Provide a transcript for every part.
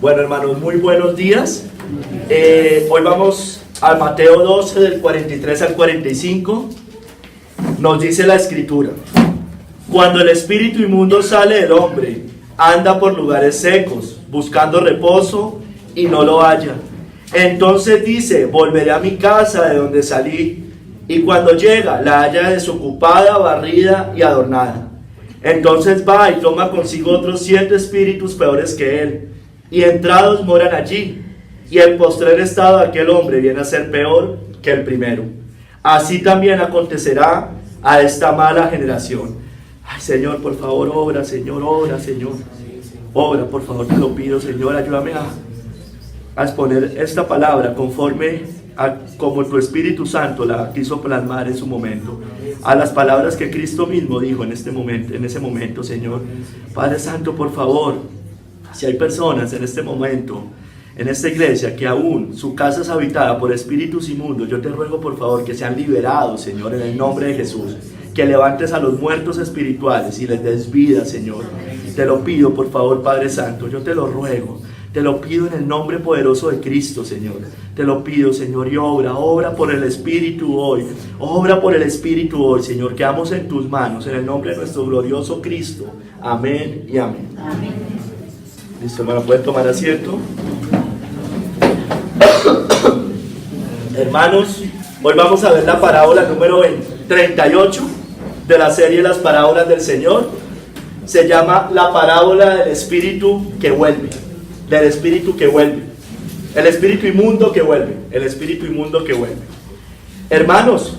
Bueno, hermanos, muy buenos días. Hoy vamos a Mateo 12, del 43 al 45. Nos dice la Escritura: cuando el espíritu inmundo sale del hombre, anda por lugares secos, buscando reposo, y no lo halla. Entonces dice: volveré a mi casa de donde salí. Y cuando llega, la halla desocupada, barrida y adornada. Entonces va y toma consigo otros 7 espíritus peores que él, y entrados moran allí. Y el postrer estado de aquel hombre viene a ser peor que el primero. Así también acontecerá a esta mala generación. Ay, Señor, por favor, obra, Señor, obra, Señor. Obra, por favor, te lo pido, Señor, ayúdame a exponer esta palabra conforme a como tu Espíritu Santo la quiso plasmar en su momento, a las palabras que Cristo mismo dijo en ese momento, Señor. Padre Santo, por favor, si hay personas en este momento, en esta iglesia, que aún su casa es habitada por espíritus inmundos, yo te ruego por favor que sean liberados, Señor, en el nombre de Jesús. Que levantes a los muertos espirituales y les des vida, Señor. Te lo pido por favor, Padre Santo, yo te lo ruego. Te lo pido en el nombre poderoso de Cristo, Señor. Te lo pido, Señor, y obra por el Espíritu hoy. Obra por el Espíritu hoy, Señor. Quedamos en tus manos, en el nombre de nuestro glorioso Cristo. Amén y amén. Amén. Listo, hermano, ¿pueden tomar asiento? Hermanos, hoy vamos a ver la parábola número 38 de la serie Las Parábolas del Señor. Se llama la parábola del espíritu que vuelve. Del espíritu que vuelve, el espíritu inmundo que vuelve, el espíritu inmundo que vuelve. Hermanos,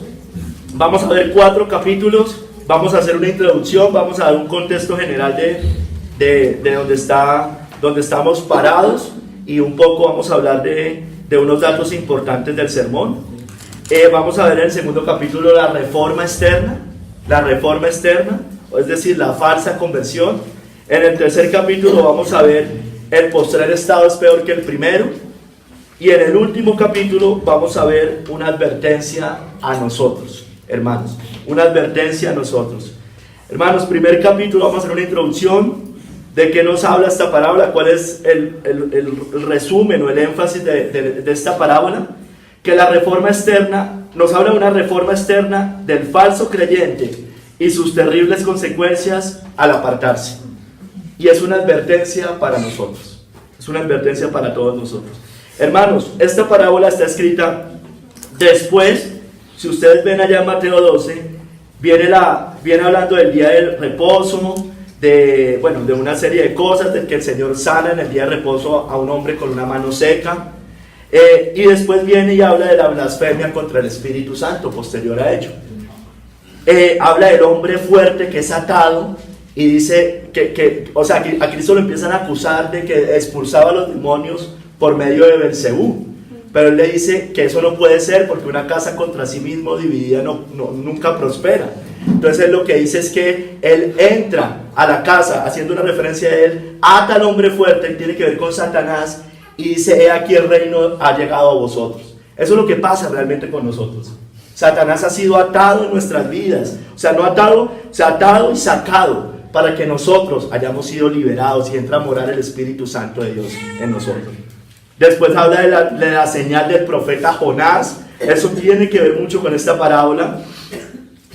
vamos a ver 4 capítulos, vamos a hacer una introducción, vamos a dar un contexto general de donde estamos parados, y un poco vamos a hablar de unos datos importantes del sermón. Vamos a ver en el segundo capítulo la reforma externa, es decir, la falsa conversión. En el tercer capítulo vamos a ver el postrer estado es peor que el primero. Y en el último capítulo vamos a ver una advertencia a nosotros, hermanos. Una advertencia a nosotros. Hermanos, primer capítulo, vamos a hacer una introducción de qué nos habla esta parábola, cuál es el resumen o el énfasis de esta parábola. Que la reforma externa, nos habla de una reforma externa del falso creyente y sus terribles consecuencias al apartarse. Y es una advertencia para nosotros. Es una advertencia para todos nosotros. Hermanos, esta parábola está escrita después. Si ustedes ven allá en Mateo 12, viene hablando del día del reposo, de una serie de cosas, de que el Señor sana en el día de reposo a un hombre con una mano seca. Y después viene y habla de la blasfemia contra el Espíritu Santo, posterior a ello. Habla del hombre fuerte que es atado. Y dice que a Cristo lo empiezan a acusar de que expulsaba a los demonios por medio de Belcebú. Pero él le dice que eso no puede ser, porque una casa contra sí mismo dividida nunca prospera. Entonces él lo que dice es que él entra a la casa, haciendo una referencia a él, ata al hombre fuerte, que tiene que ver con Satanás, y dice: he aquí el reino ha llegado a vosotros. Eso es lo que pasa realmente con nosotros. Satanás ha sido atado en nuestras vidas. Atado y sacado, para que nosotros hayamos sido liberados y entra a morar el Espíritu Santo de Dios en nosotros. Después habla de la señal del profeta Jonás. Eso tiene que ver mucho con esta parábola,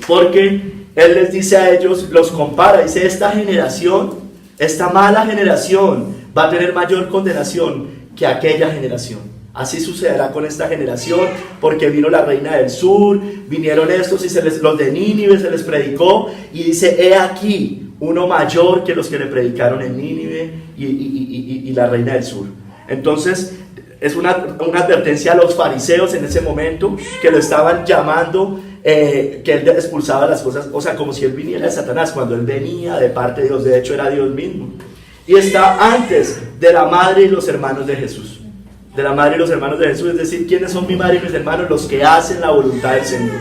porque él les dice a ellos, los compara, dice: esta generación, esta mala generación va a tener mayor condenación que aquella generación. Así sucederá con esta generación, porque vino la reina del sur, vinieron estos y los de Nínive se les predicó, y dice: he aquí uno mayor que los que le predicaron en Nínive y la reina del sur. Entonces es una advertencia a los fariseos en ese momento, que lo estaban llamando, que él expulsaba las cosas, como si él viniera de Satanás, cuando él venía de parte de Dios. De hecho era Dios mismo, y está antes de la madre y los hermanos de Jesús. De la madre y los hermanos de Jesús, es decir, ¿quiénes son mi madre y mis hermanos? Los que hacen la voluntad del Señor.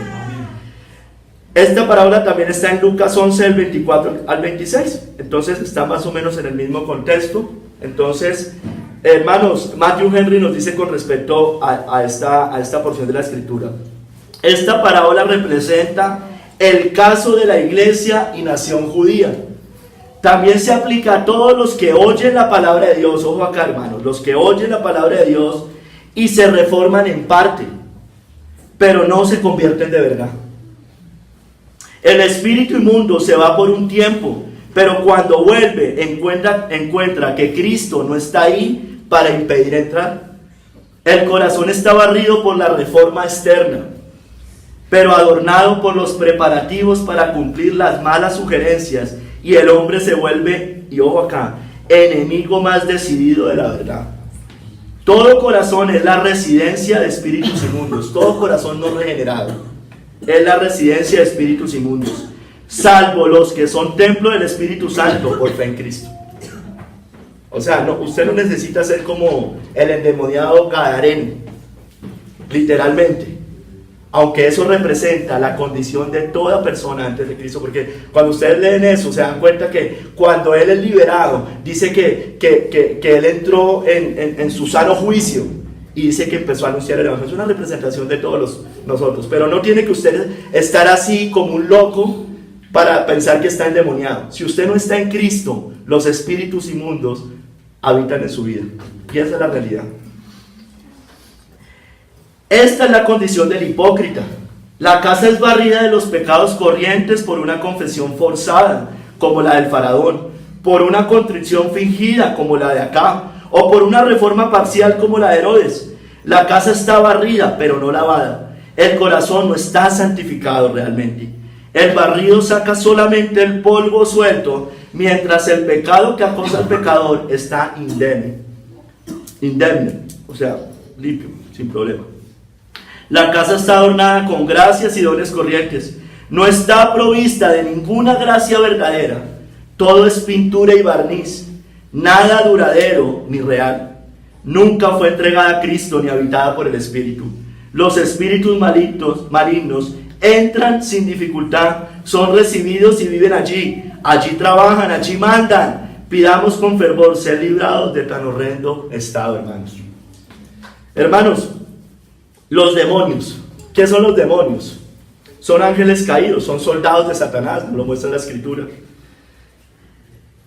Esta parábola también está en Lucas 11, del 24 al 26, entonces está más o menos en el mismo contexto. Entonces, hermanos, Matthew Henry nos dice con respecto a esta porción de la Escritura: esta parábola representa el caso de la iglesia y nación judía, también se aplica a todos los que oyen la palabra de Dios. Ojo acá, hermanos, los que oyen la palabra de Dios y se reforman en parte, pero no se convierten de verdad. El espíritu inmundo se va por un tiempo, pero cuando vuelve encuentra que Cristo no está ahí para impedir entrar. El corazón está barrido por la reforma externa, pero adornado por los preparativos para cumplir las malas sugerencias, y el hombre se vuelve, y ojo acá, enemigo más decidido de la verdad. Todo corazón es la residencia de espíritus inmundos. Todo corazón no regenerado es la residencia de espíritus inmundos, salvo los que son templo del Espíritu Santo por fe en Cristo. O sea, no, usted no necesita ser como el endemoniado gadareno, literalmente, aunque eso representa la condición de toda persona antes de Cristo, porque cuando ustedes leen eso se dan cuenta que cuando Él es liberado, dice que Él entró en su sano juicio y dice que empezó a anunciar el Evangelio. Es una representación de todos nosotros, pero no tiene que usted estar así como un loco para pensar que está endemoniado. Si usted no está en Cristo, los espíritus inmundos habitan en su vida, y esa es la realidad. Esta es la condición del hipócrita. La casa es barrida de los pecados corrientes por una confesión forzada, como la del faraón, por una contrición fingida, como la de Acab, o por una reforma parcial, como la de Herodes. La casa está barrida, pero no lavada. El corazón no está santificado realmente. El barrido saca solamente el polvo suelto, mientras el pecado que acosa al pecador está indemne, o sea, limpio, sin problema. La casa está adornada con gracias y dones corrientes. No está provista de ninguna gracia verdadera. Todo es pintura y barniz, nada duradero ni real. Nunca fue entregada a Cristo ni habitada por el Espíritu. Los espíritus malignos entran sin dificultad, son recibidos y viven allí. Allí trabajan, allí mandan. Pidamos con fervor ser librados de tan horrendo estado, hermanos. Hermanos, los demonios. ¿Qué son los demonios? Son ángeles caídos, son soldados de Satanás, nos lo muestra la Escritura.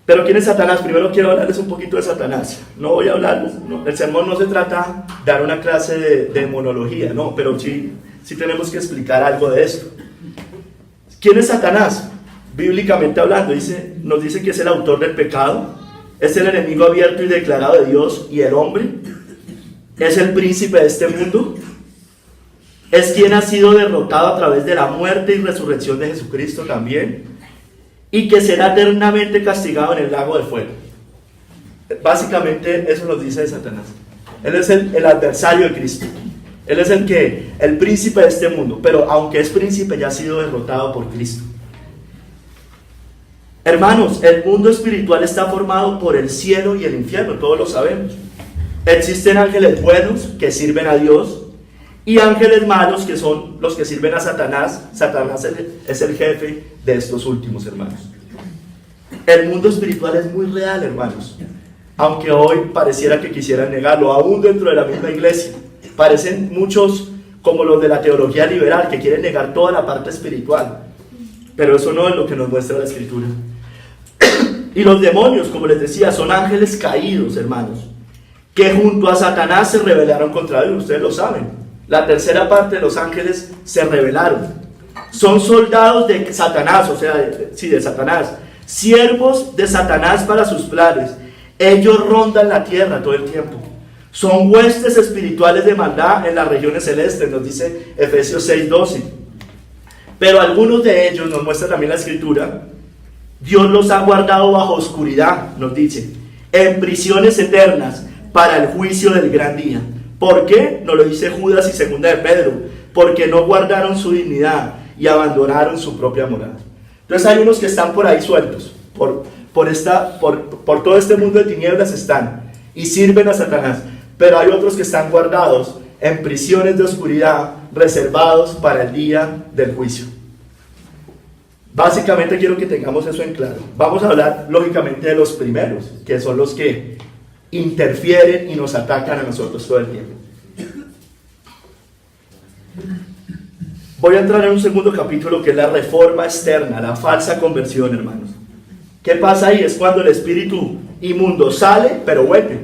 Pero ¿quién es Satanás? Primero quiero hablarles un poquito de Satanás. No voy a hablarles, no, el sermón no se trata de dar una clase de demonología, no, pero sí tenemos que explicar algo de esto. ¿Quién es Satanás? Bíblicamente hablando, nos dice que es el autor del pecado, es el enemigo abierto y declarado de Dios y el hombre, es el príncipe de este mundo, es quien ha sido derrotado a través de la muerte y resurrección de Jesucristo también, y que será eternamente castigado en el lago de fuego. Básicamente eso nos dice de Satanás. Él es el adversario de Cristo. Él es el príncipe de este mundo, pero aunque es príncipe ya ha sido derrotado por Cristo. Hermanos, el mundo espiritual está formado por el cielo y el infierno, todos lo sabemos. Existen ángeles buenos que sirven a Dios y ángeles malos que son los que sirven a Satanás. Satanás es el jefe de estos últimos, hermanos. El mundo espiritual es muy real, hermanos, aunque hoy pareciera que quisieran negarlo, aún dentro de la misma iglesia. Parecen muchos como los de la teología liberal que quieren negar toda la parte espiritual, pero eso no es lo que nos muestra la Escritura. Y los demonios, como les decía, son ángeles caídos, hermanos, que junto a Satanás se rebelaron contra Dios. Ustedes lo saben, la tercera parte de los ángeles se rebelaron. Son soldados de Satanás, o sea, de Satanás, siervos de Satanás para sus planes. Ellos rondan la tierra todo el tiempo. Son huestes espirituales de maldad en las regiones celestes, nos dice Efesios 6:12. Pero algunos de ellos, nos muestra también la Escritura, Dios los ha guardado bajo oscuridad, nos dice, en prisiones eternas para el juicio del gran día. ¿Por qué? Nos lo dice Judas y segunda de Pedro. Porque no guardaron su dignidad y abandonaron su propia morada. Entonces hay unos que están por ahí sueltos, por todo este mundo de tinieblas están y sirven a Satanás. Pero hay otros que están guardados en prisiones de oscuridad, reservados para el día del juicio. Básicamente quiero que tengamos eso en claro. Vamos a hablar lógicamente de los primeros, que son los que interfieren y nos atacan a nosotros todo el tiempo. Voy a entrar en un segundo capítulo que es la reforma externa, la falsa conversión, hermanos. ¿Qué pasa ahí? Es cuando el espíritu inmundo sale, pero vuelve.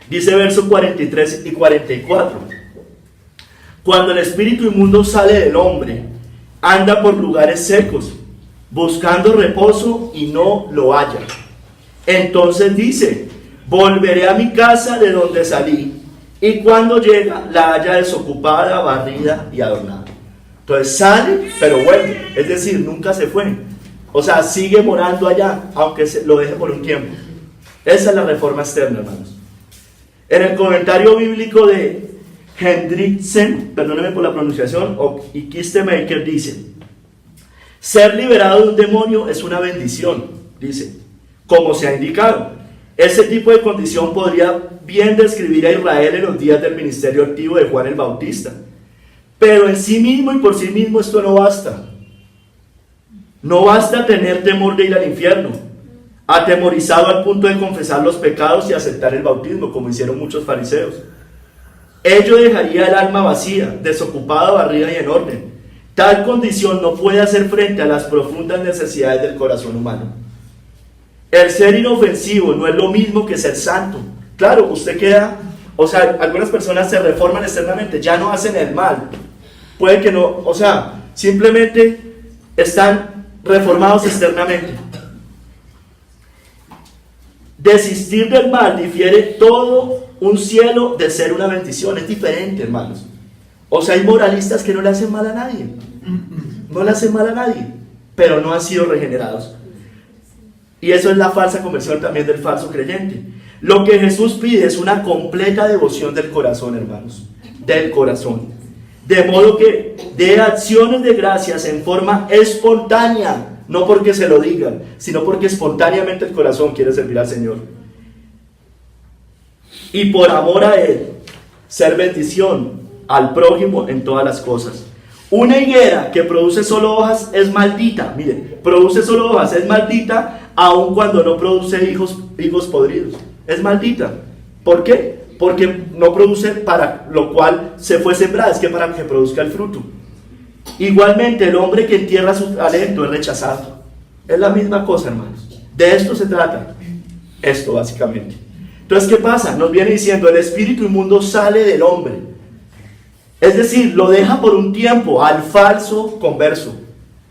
Dice versos 43 y 44. Cuando el espíritu inmundo sale del hombre, anda por lugares secos, buscando reposo y no lo halla. Entonces dice: volveré a mi casa de donde salí. Y cuando llega, la halla desocupada, barrida y adornada. Entonces sale, pero vuelve. Es decir, nunca se fue. O sea, sigue morando allá, aunque lo deje por un tiempo. Esa es la reforma externa, hermanos. En el comentario bíblico de Hendrickson, perdónenme por la pronunciación, y Kistemaker dice: ser liberado de un demonio es una bendición, dice, como se ha indicado. Ese tipo de condición podría bien describir a Israel en los días del ministerio activo de Juan el Bautista. Pero en sí mismo y por sí mismo esto no basta. No basta tener temor de ir al infierno, atemorizado al punto de confesar los pecados y aceptar el bautismo, como hicieron muchos fariseos. Ello dejaría el alma vacía, desocupada, barrida y en orden. Tal condición no puede hacer frente a las profundas necesidades del corazón humano. El ser inofensivo no es lo mismo que ser santo. Claro, usted queda, o sea, algunas personas se reforman externamente, ya no hacen el mal. Puede que no, o sea, simplemente están reformados externamente. Desistir del mal difiere todo un cielo de ser una bendición. Es diferente, hermanos. O sea, hay moralistas que no le hacen mal a nadie. No le hacen mal a nadie, pero no han sido regenerados. Y eso es la falsa conversión también del falso creyente. Lo que Jesús pide es una completa devoción del corazón, hermanos. Del corazón. De modo que dé acciones de gracias en forma espontánea. No porque se lo digan, sino porque espontáneamente el corazón quiere servir al Señor. Y por amor a Él, ser bendición al prójimo en todas las cosas. Una higuera que produce solo hojas es maldita. Miren, produce solo hojas, es maldita aun cuando no produce higos podridos. Es maldita. ¿Por qué? Porque no produce para lo cual se fue sembrada, es que para que produzca el fruto. Igualmente, el hombre que entierra su talento es rechazado. Es la misma cosa, hermanos. De esto se trata. Esto, básicamente. Entonces, ¿qué pasa? Nos viene diciendo: el espíritu inmundo sale del hombre. Es decir, lo deja por un tiempo al falso converso.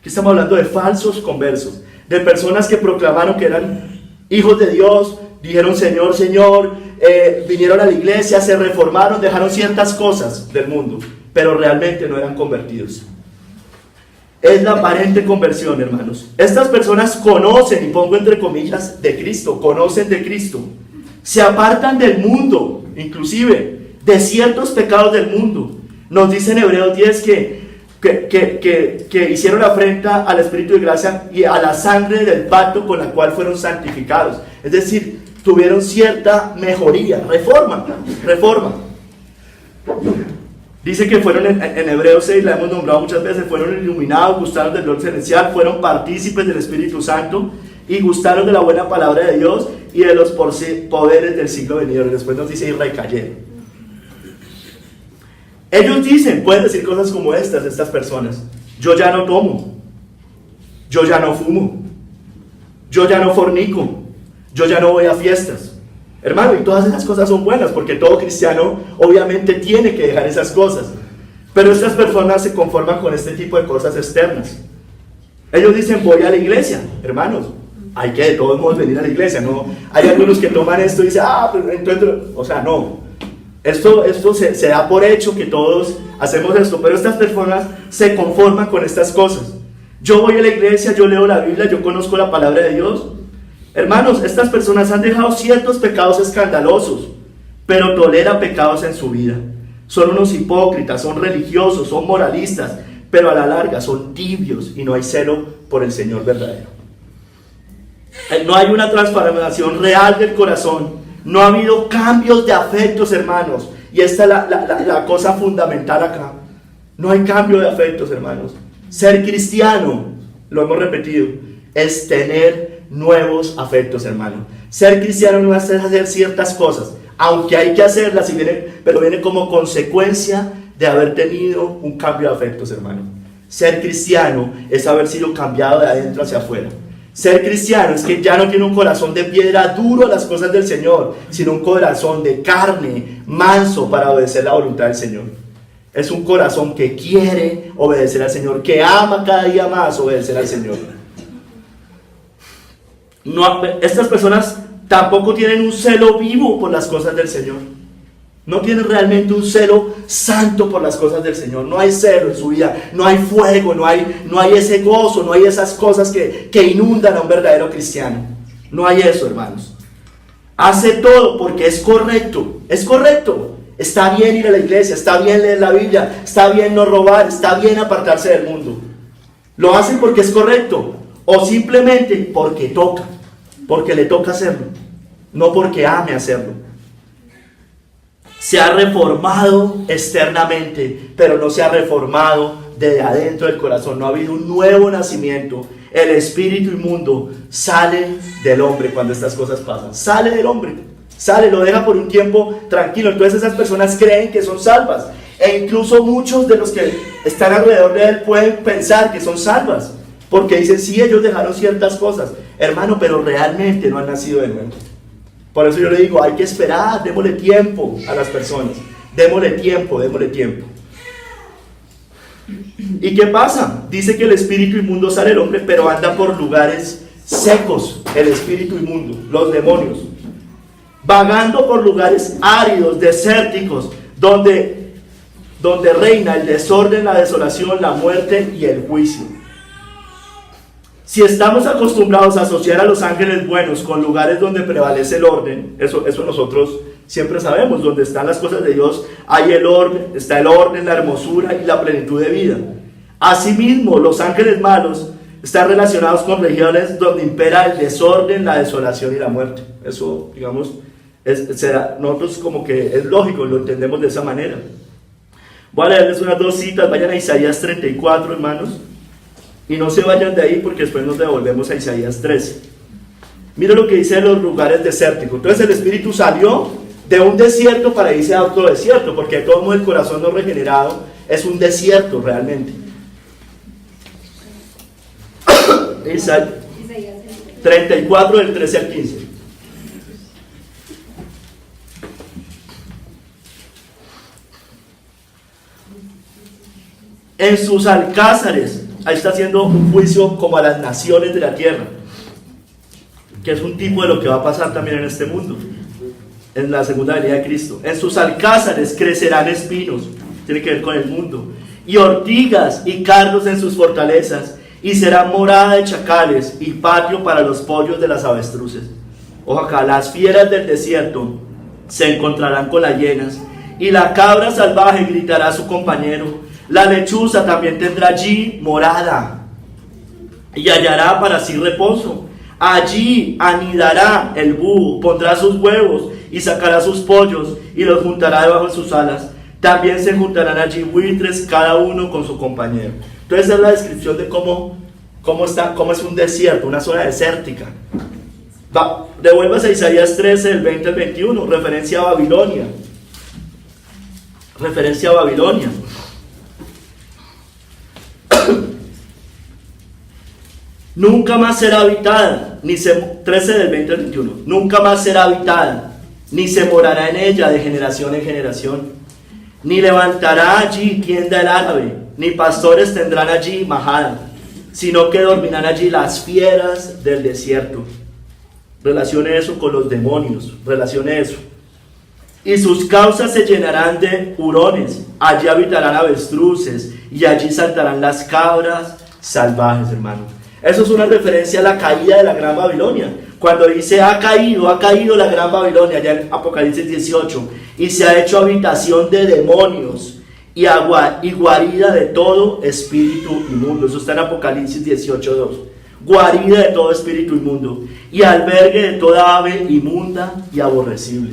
Aquí estamos hablando de falsos conversos. De personas que proclamaron que eran hijos de Dios, dijeron Señor, Señor, vinieron a la iglesia, se reformaron, dejaron ciertas cosas del mundo, pero realmente no eran convertidos. Es la aparente conversión, hermanos. Estas personas conocen, y pongo entre comillas, de Cristo, conocen de Cristo. Se apartan del mundo, inclusive, de ciertos pecados del mundo. Nos dice en Hebreos 10 que hicieron afrenta al Espíritu de gracia y a la sangre del pacto con la cual fueron santificados. Es decir, tuvieron cierta mejoría, reforma. Dice que fueron en Hebreos 6, la hemos nombrado muchas veces, fueron iluminados, gustaron del don celestial, fueron partícipes del Espíritu Santo y gustaron de la buena palabra de Dios y de los poderes del siglo venidero. Y después nos dice y recayeron. Ellos dicen, pueden decir cosas como estas personas: yo ya no tomo, yo ya no fumo, yo ya no fornico, yo ya no voy a fiestas. Hermano, y todas esas cosas son buenas, porque todo cristiano obviamente tiene que dejar esas cosas. Pero estas personas se conforman con este tipo de cosas externas. Ellos dicen, voy a la iglesia. Hermanos, hay que de todos modos venir a la iglesia, ¿no? Hay algunos que toman esto y dicen, pero entonces, o sea, no. Esto se da por hecho que todos hacemos esto, pero estas personas se conforman con estas cosas. Yo voy a la iglesia, yo leo la Biblia, yo conozco la palabra de Dios. Hermanos, estas personas han dejado ciertos pecados escandalosos, pero toleran pecados en su vida. Son unos hipócritas, son religiosos, son moralistas, pero a la larga son tibios y no hay celo por el Señor verdadero. No hay una transformación real del corazón. No ha habido cambios de afectos, hermanos. Y esta es la cosa fundamental acá. No hay cambio de afectos, hermanos. Ser cristiano, lo hemos repetido, es tener nuevos afectos, hermano. Ser cristiano no es hacer ciertas cosas, aunque hay que hacerlas, pero viene como consecuencia de haber tenido un cambio de afectos, hermano. Ser cristiano es haber sido cambiado de adentro hacia afuera. Ser cristiano es que ya no tiene un corazón de piedra duro a las cosas del Señor, sino un corazón de carne, manso para obedecer la voluntad del Señor. Es un corazón que quiere obedecer al Señor, que ama cada día más obedecer al Señor. No, estas personas tampoco tienen un celo vivo por las cosas del Señor. No tienen realmente un celo santo por las cosas del Señor. No hay celo en su vida, no hay fuego, no hay ese gozo, no hay esas cosas que inundan a un verdadero cristiano. No hay eso, hermanos. Hace todo porque es correcto, es correcto. Está bien ir a la iglesia, está bien leer la Biblia, está bien no robar, está bien apartarse del mundo. Lo hacen porque es correcto o simplemente porque toca, porque le toca hacerlo, no porque ame hacerlo. Se ha reformado externamente, pero no se ha reformado desde adentro del corazón. No ha habido un nuevo nacimiento. El espíritu inmundo sale del hombre cuando estas cosas pasan. Sale del hombre, sale, lo deja por un tiempo tranquilo. Entonces esas personas creen que son salvas. E incluso muchos de los que están alrededor de él pueden pensar que son salvas. Porque dicen, sí, ellos dejaron ciertas cosas. Hermano, pero realmente no han nacido de nuevo. Por eso yo le digo, hay que esperar, démosle tiempo a las personas. Démosle tiempo, démosle tiempo. ¿Y qué pasa? Dice que el espíritu inmundo sale del hombre, pero anda por lugares secos. El espíritu inmundo, los demonios. Vagando por lugares áridos, desérticos, donde reina el desorden, la desolación, la muerte y el juicio. Si estamos acostumbrados a asociar a los ángeles buenos con lugares donde prevalece el orden, eso nosotros siempre sabemos, donde están las cosas de Dios, hay el orden, está el orden, la hermosura y la plenitud de vida. Asimismo, los ángeles malos están relacionados con regiones donde impera el desorden, la desolación y la muerte. Eso, digamos, nosotros como que es lógico, lo entendemos de esa manera. Voy a leerles unas dos citas, vayan a Isaías 34, hermanos. Y no se vayan de ahí porque después nos devolvemos a Isaías 13. Mira lo que dice de los lugares desérticos. Entonces el espíritu salió de un desierto para irse a otro desierto, porque de todo modo el corazón no regenerado es un desierto realmente. Isaías 34 del 13 al 15. En sus alcázares, ahí está haciendo un juicio como a las naciones de la tierra, que es un tipo de lo que va a pasar también en este mundo, en la segunda venida de Cristo. En sus alcázares crecerán espinos, tiene que ver con el mundo, y ortigas y cardos en sus fortalezas, y será morada de chacales y patio para los pollos de las avestruces. Ojo acá, las fieras del desierto se encontrarán con las hienas, y la cabra salvaje gritará a su compañero. La lechuza también tendrá allí morada y hallará para sí reposo. Allí anidará el búho, pondrá sus huevos y sacará sus pollos y los juntará debajo de sus alas. También se juntarán allí buitres, cada uno con su compañero. Entonces esa es la descripción de cómo es un desierto, una zona desértica. Devuelvas a Isaías 13, del 20 al 21, referencia a Babilonia. Referencia a Babilonia. Nunca más será habitada, 13 del 20 al 21, nunca más será habitada, ni se morará en ella de generación en generación, ni levantará allí tienda el árabe, ni pastores tendrán allí majada, sino que dormirán allí las fieras del desierto. Relacione eso con los demonios, relacione eso. Y sus causas se llenarán de hurones, allí habitarán avestruces, y allí saltarán las cabras salvajes, hermano. Eso es una referencia a la caída de la Gran Babilonia. Cuando dice ha caído la Gran Babilonia, ya en Apocalipsis 18, y se ha hecho habitación de demonios y guarida de todo espíritu inmundo. Eso está en Apocalipsis 18:2. Guarida de todo espíritu inmundo y albergue de toda ave inmunda y aborrecible.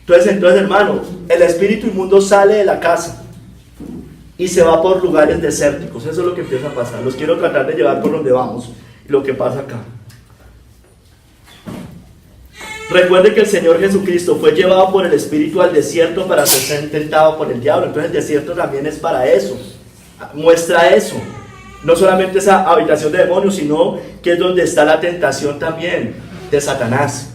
Entonces, hermano, el espíritu inmundo sale de la casa y se va por lugares desérticos. Eso es lo que empieza a pasar. Los quiero tratar de llevar por donde vamos. Lo que pasa acá. Recuerde que el Señor Jesucristo fue llevado por el Espíritu al desierto para ser tentado por el diablo. Entonces el desierto también es para eso. Muestra eso. No solamente esa habitación de demonios, sino que es donde está la tentación también de Satanás.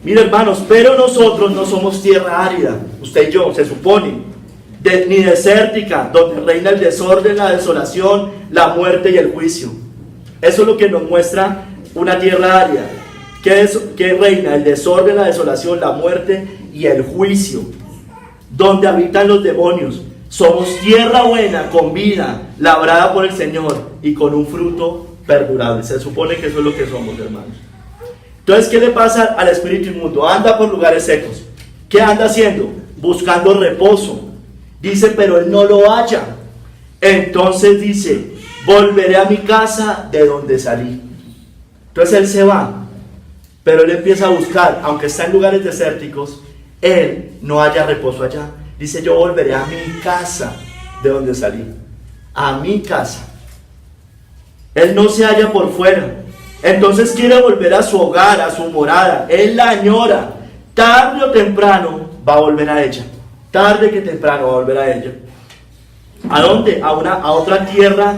Mira, hermanos, pero nosotros no somos tierra árida, usted y yo, se supone, ni desértica, donde reina el desorden, la desolación, la muerte y el juicio. Eso es lo que nos muestra una tierra árida. ¿Qué reina? El desorden, la desolación, la muerte y el juicio, donde habitan los demonios. Somos tierra buena, con vida, labrada por el Señor y con un fruto perdurable. Se supone que eso es lo que somos, hermanos. Entonces, ¿qué le pasa al espíritu inmundo? Anda por lugares secos. ¿Qué anda haciendo? Buscando reposo. Dice, pero él no lo halla. Entonces dice, volveré a mi casa de donde salí. Entonces él se va, pero él empieza a buscar, aunque está en lugares desérticos, él no halla reposo allá. Dice, yo volveré a mi casa de donde salí. A mi casa. Él no se halla por fuera. Entonces quiere volver a su hogar, a su morada. Él la añora. Tarde o temprano va a volver a ella. Tarde que temprano va a volver a ella. ¿A dónde? A otra tierra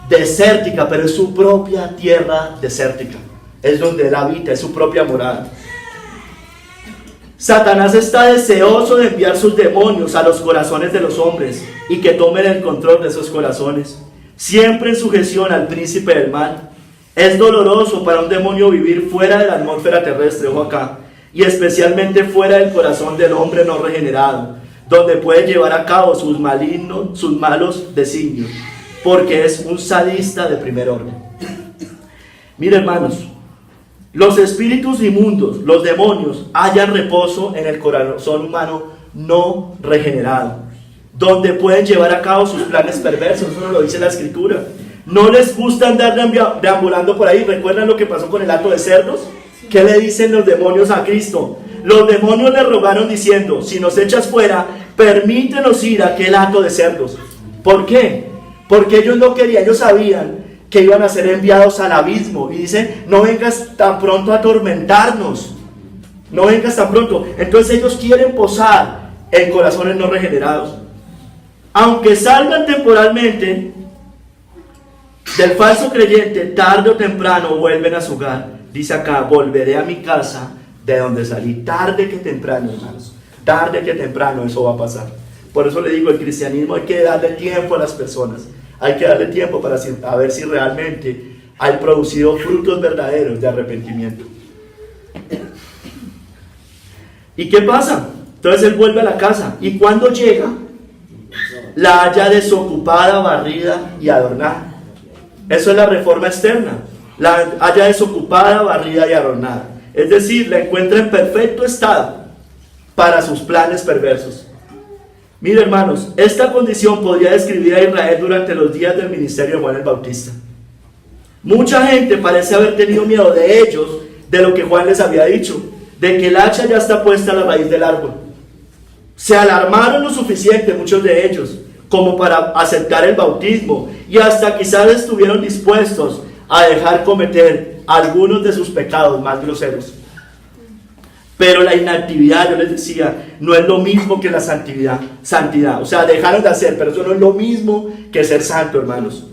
desértica, pero es su propia tierra desértica. Es donde él habita, es su propia morada. Satanás está deseoso de enviar sus demonios a los corazones de los hombres y que tomen el control de esos corazones, siempre en sujeción al príncipe del mal. Es doloroso para un demonio vivir fuera de la atmósfera terrestre, ojo acá, y especialmente fuera del corazón del hombre no regenerado, donde puede llevar a cabo sus malos designios, porque es un sadista de primer orden. Mire, hermanos, los espíritus inmundos, los demonios, hallan reposo en el corazón humano no regenerado, donde pueden llevar a cabo sus planes perversos. Eso nos lo dice la Escritura. No les gusta andar deambulando por ahí. ¿Recuerdan lo que pasó con el hato de cerdos? ¿Qué le dicen los demonios a Cristo? Los demonios le rogaron diciendo, si nos echas fuera, permítenos ir a aquel hato de cerdos. ¿Por qué? Porque ellos no querían, ellos sabían que iban a ser enviados al abismo. Y dice, no vengas tan pronto a atormentarnos. No vengas tan pronto. Entonces ellos quieren posar en corazones no regenerados. Aunque salgan temporalmente del falso creyente, tarde o temprano vuelven a su hogar. Dice acá, volveré a mi casa de donde salí. Tarde que temprano, hermanos. Tarde que temprano eso va a pasar. Por eso le digo, el cristianismo hay que darle tiempo a las personas. Hay que darle tiempo para ver si realmente hay producido frutos verdaderos de arrepentimiento. ¿Y qué pasa? Entonces él vuelve a la casa. Y cuando llega, la halla desocupada, barrida y adornada. Eso es la reforma externa. La halla desocupada, barrida y adornada. Es decir, la encuentra en perfecto estado para sus planes perversos. Mire, hermanos, esta condición podría describir a Israel durante los días del ministerio de Juan el Bautista. Mucha gente parece haber tenido miedo de ellos, de lo que Juan les había dicho, de que el hacha ya está puesta a la raíz del árbol. Se alarmaron lo suficiente, muchos de ellos, como para aceptar el bautismo, y hasta quizás estuvieron dispuestos a dejar cometer algunos de sus pecados más groseros. Pero la inactividad, yo les decía, no es lo mismo que la santidad. O sea, dejaron de hacer, pero eso no es lo mismo que ser santo, hermanos.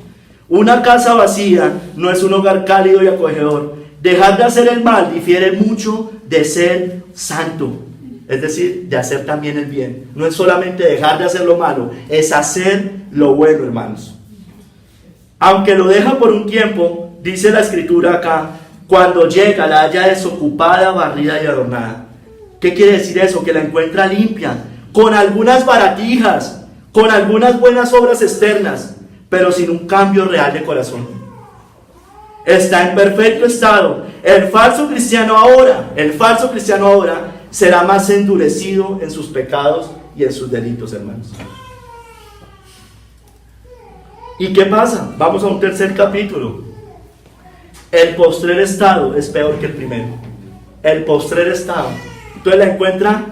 Una casa vacía no es un hogar cálido y acogedor. Dejar de hacer el mal difiere mucho de ser santo. Es decir, de hacer también el bien. No es solamente dejar de hacer lo malo, es hacer lo bueno, hermanos. Aunque lo deja por un tiempo, dice la Escritura acá, cuando llega la halla desocupada, barrida y adornada. ¿Qué quiere decir eso? Que la encuentra limpia, con algunas baratijas, con algunas buenas obras externas, pero sin un cambio real de corazón. Está en perfecto estado. El falso cristiano ahora será más endurecido en sus pecados y en sus delitos, hermanos. ¿Y qué pasa? Vamos a un tercer capítulo. El postrer estado es peor que el primero. El postrer estado. Entonces la encuentra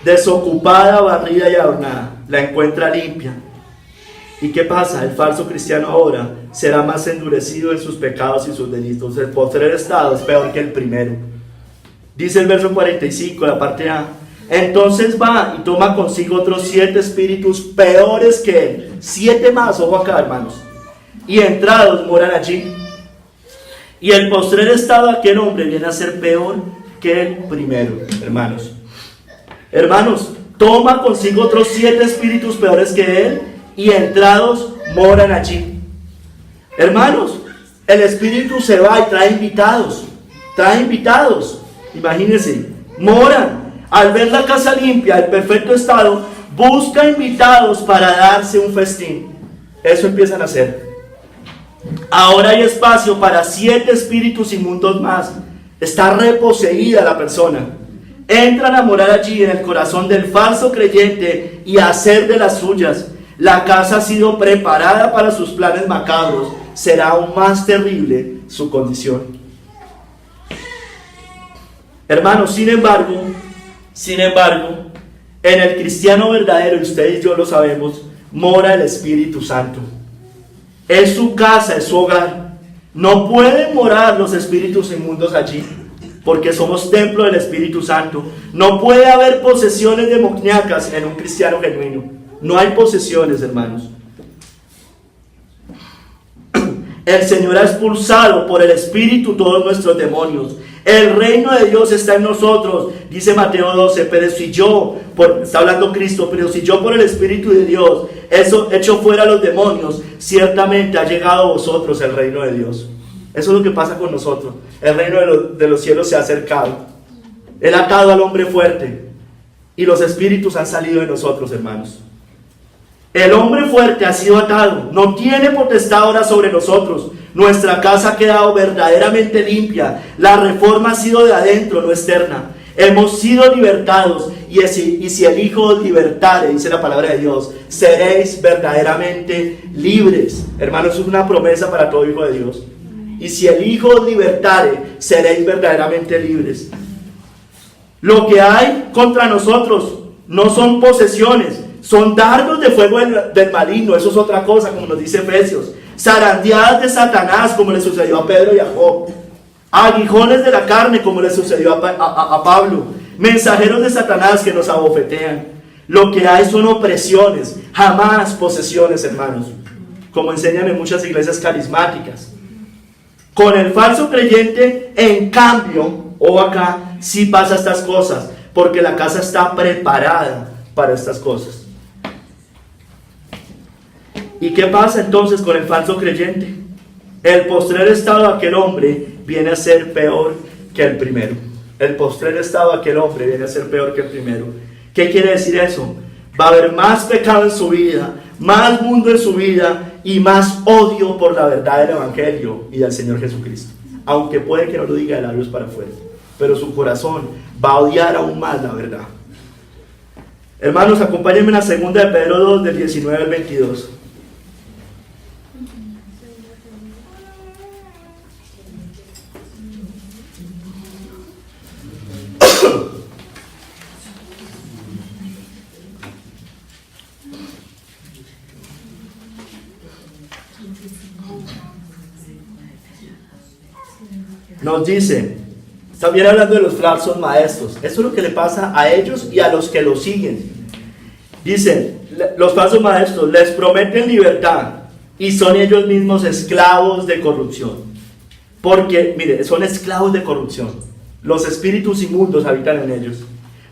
desocupada, barrida y adornada. La encuentra limpia. ¿Y qué pasa? El falso cristiano ahora será más endurecido en sus pecados y sus delitos. El postrer estado es peor que el primero. Dice el verso 45, la parte A. Entonces va y toma consigo otros 7 espíritus peores que él. 7 más, ojo acá, hermanos. y entrados moran allí. Y el postrer estado de aquel hombre viene a ser peor que el primero, hermanos. Hermanos, toma consigo otros 7 espíritus peores que él, y entrados moran allí. Hermanos, el espíritu se va y trae invitados, imagínense, moran. Al ver la casa limpia, en perfecto estado, busca invitados para darse un festín. Eso empiezan a hacer. Ahora hay espacio para 7 espíritus inmundos más. Está reposeída la persona. Entran a morar allí en el corazón del falso creyente y a hacer de las suyas. La casa ha sido preparada para sus planes macabros. Será aún más terrible su condición. Hermanos, sin embargo, en el cristiano verdadero, y ustedes y yo lo sabemos, mora el Espíritu Santo. Es su casa, es su hogar. No pueden morar los espíritus inmundos allí, porque somos templo del Espíritu Santo. No puede haber posesiones demoníacas en un cristiano genuino. No hay posesiones, hermanos. El Señor ha expulsado por el Espíritu todos nuestros demonios. El reino de Dios está en nosotros, dice Mateo 12, pero si yo, está hablando Cristo, pero si yo por el Espíritu de Dios echo fuera los demonios, ciertamente ha llegado a vosotros el reino de Dios. Eso es lo que pasa con nosotros. El reino de los cielos se ha acercado. Él ha atado al hombre fuerte y los espíritus han salido de nosotros, hermanos. El hombre fuerte ha sido atado, no tiene potestad ahora sobre nosotros. Nuestra casa ha quedado verdaderamente limpia. La reforma ha sido de adentro, no externa. Hemos sido libertados, y si el Hijo os libertare, dice la palabra de Dios, seréis verdaderamente libres. Hermanos, es una promesa para todo hijo de Dios. Y si el Hijo os libertare, seréis verdaderamente libres. Lo que hay contra nosotros no son posesiones, son dardos de fuego del maligno. Eso es otra cosa, como nos dice Efesios. Zarandeadas de Satanás, como le sucedió a Pedro y a Job. Aguijones de la carne, como le sucedió a Pablo. Mensajeros de Satanás que nos abofetean. Lo que hay son opresiones, jamás posesiones, hermanos, como enseñan en muchas iglesias carismáticas. Con el falso creyente, en cambio, acá sí pasa estas cosas, porque la casa está preparada para estas cosas. ¿Y qué pasa entonces con el falso creyente? El postrer estado de aquel hombre viene a ser peor que el primero. El postrer estado de aquel hombre viene a ser peor que el primero. ¿Qué quiere decir eso? Va a haber más pecado en su vida, más mundo en su vida y más odio por la verdad del Evangelio y del Señor Jesucristo. Aunque puede que no lo diga de labios para afuera, pero su corazón va a odiar aún más la verdad. Hermanos, acompáñenme en la segunda de Pedro 2, del 19 al 22. Nos dice, también hablando de los falsos maestros, esto es lo que le pasa a ellos y a los que los siguen. Dicen, los falsos maestros les prometen libertad y son ellos mismos esclavos de corrupción. Porque, mire, son esclavos de corrupción. Los espíritus inmundos habitan en ellos.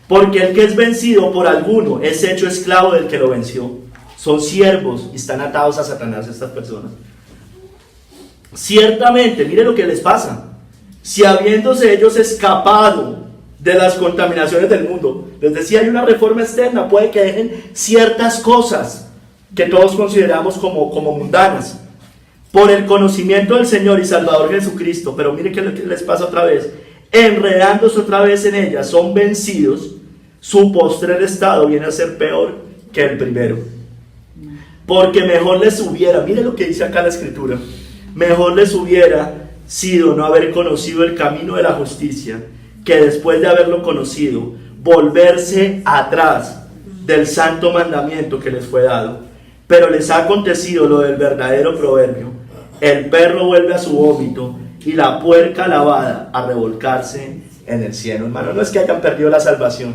Porque el que es vencido por alguno es hecho esclavo del que lo venció. Son siervos y están atados a Satanás estas personas. Ciertamente, mire lo que les pasa. Si habiéndose ellos escapado de las contaminaciones del mundo, les decía, hay una reforma externa, puede que dejen ciertas cosas que todos consideramos como mundanas, por el conocimiento del Señor y Salvador Jesucristo, pero mire qué les pasa otra vez, enredándose otra vez en ellas, son vencidos, su postrer estado viene a ser peor que el primero, porque mejor les hubiera, mire lo que dice acá la Escritura, mejor les hubiera sido no haber conocido el camino de la justicia, que después de haberlo conocido, volverse atrás del santo mandamiento que les fue dado. Pero les ha acontecido lo del verdadero proverbio: el perro vuelve a su vómito y la puerca lavada a revolcarse en el cielo. Hermano, no es que hayan perdido la salvación,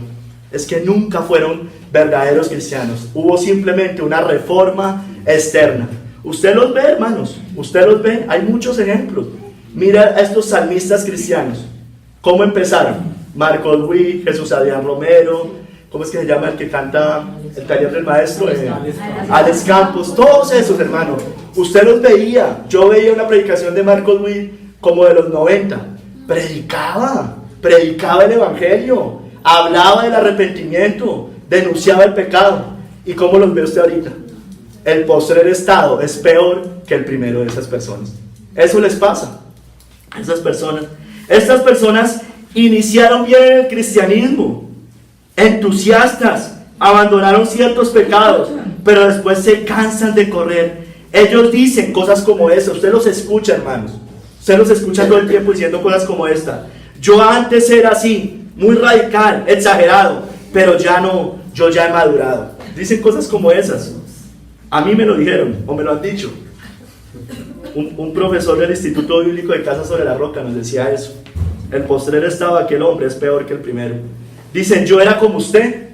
es que nunca fueron verdaderos cristianos. Hubo simplemente una reforma externa, Usted los ve, hermanos, usted los ve, hay muchos ejemplos. Mira a estos salmistas cristianos, ¿cómo empezaron? Marcos Witt, Jesús Adrián Romero, ¿cómo es que se llama el que canta el taller del maestro? Alex Campos, todos esos, hermanos. Usted los veía, yo veía una predicación de Marcos Witt como de los 90, predicaba el evangelio, hablaba del arrepentimiento, denunciaba el pecado. ¿Y cómo los ve usted ahorita? El postrer estado es peor que el primero de esas personas. Eso les pasa a esas personas. Estas personas iniciaron bien el cristianismo, entusiastas, abandonaron ciertos pecados, pero después se cansan de correr. Ellos dicen cosas como esa. Usted los escucha, hermanos. Usted los escucha todo el tiempo diciendo cosas como esta. Yo antes era así, muy radical, exagerado, pero ya no, yo ya he madurado. Dicen cosas como esas. A mí me lo dijeron, o me lo han dicho. Un profesor del Instituto Bíblico de Casa sobre la Roca nos decía eso. El postrer estado de aquel hombre es peor que el primero. Dicen, yo era como usted.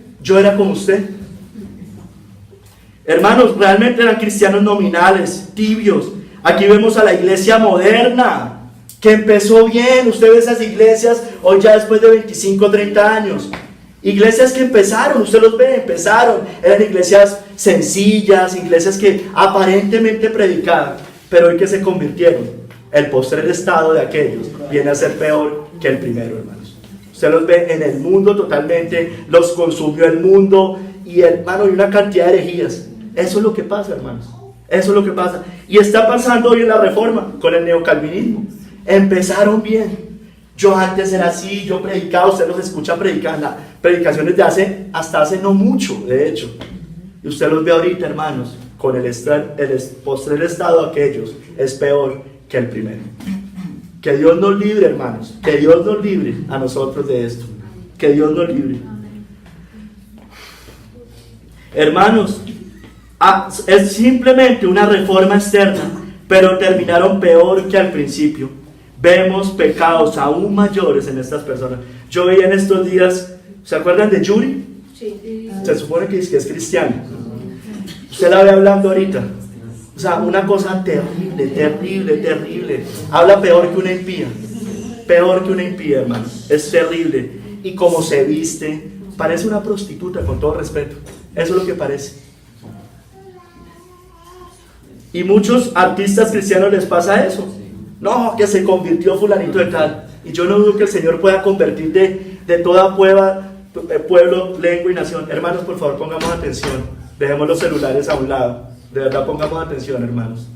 Hermanos, realmente eran cristianos nominales, tibios. Aquí vemos a la iglesia moderna, que empezó bien. Usted ve esas iglesias hoy ya después de 25 o 30 años. Iglesias que empezaron, usted los ve, eran iglesias sencillas, iglesias que aparentemente predicaban, pero hoy que se convirtieron, el postrer estado de aquellos viene a ser peor que el primero, hermanos. Usted los ve en el mundo totalmente, los consumió el mundo, y hermano, hay una cantidad de herejías. Eso es lo que pasa, hermanos, eso es lo que pasa, y está pasando hoy en la Reforma, con el neocalvinismo. Empezaron bien. Yo antes era así, yo predicaba, usted los escucha predicando, predicaciones de hasta hace no mucho, de hecho. Y usted los ve ahorita, hermanos, con el postrer estado de aquellos, es peor que el primero. Que Dios nos libre, hermanos, que Dios nos libre a nosotros de esto. Que Dios nos libre. Hermanos, es simplemente una reforma externa, pero terminaron peor que al principio. Vemos pecados aún mayores en estas personas. Yo veía en estos días, ¿se acuerdan de Yuri? Sí. Se supone que es cristiano. Usted la ve hablando ahorita. O sea, una cosa terrible. Habla peor que una impía. Hermano. Es terrible. Y como se viste, parece una prostituta, con todo respeto. Eso es lo que parece. Y muchos artistas cristianos les pasa eso. No, que se convirtió fulanito de tal. Y yo no dudo que el Señor pueda convertir de toda pueblo, lengua y nación. Hermanos, por favor, pongamos atención. Dejemos los celulares a un lado. De verdad, pongamos atención, hermanos.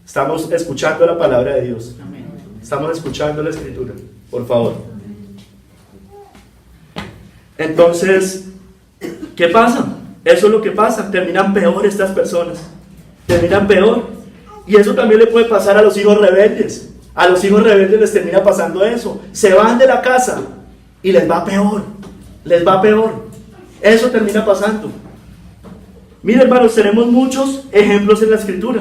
Estamos escuchando la palabra de Dios. Estamos escuchando la Escritura. Por favor. Entonces, ¿qué pasa? Eso es lo que pasa. Terminan peor estas personas. Terminan peor. Y eso también le puede pasar a los hijos rebeldes. A los hijos rebeldes les termina pasando eso. Se van de la casa y les va peor. Eso termina pasando. Miren, hermanos, tenemos muchos ejemplos en la Escritura.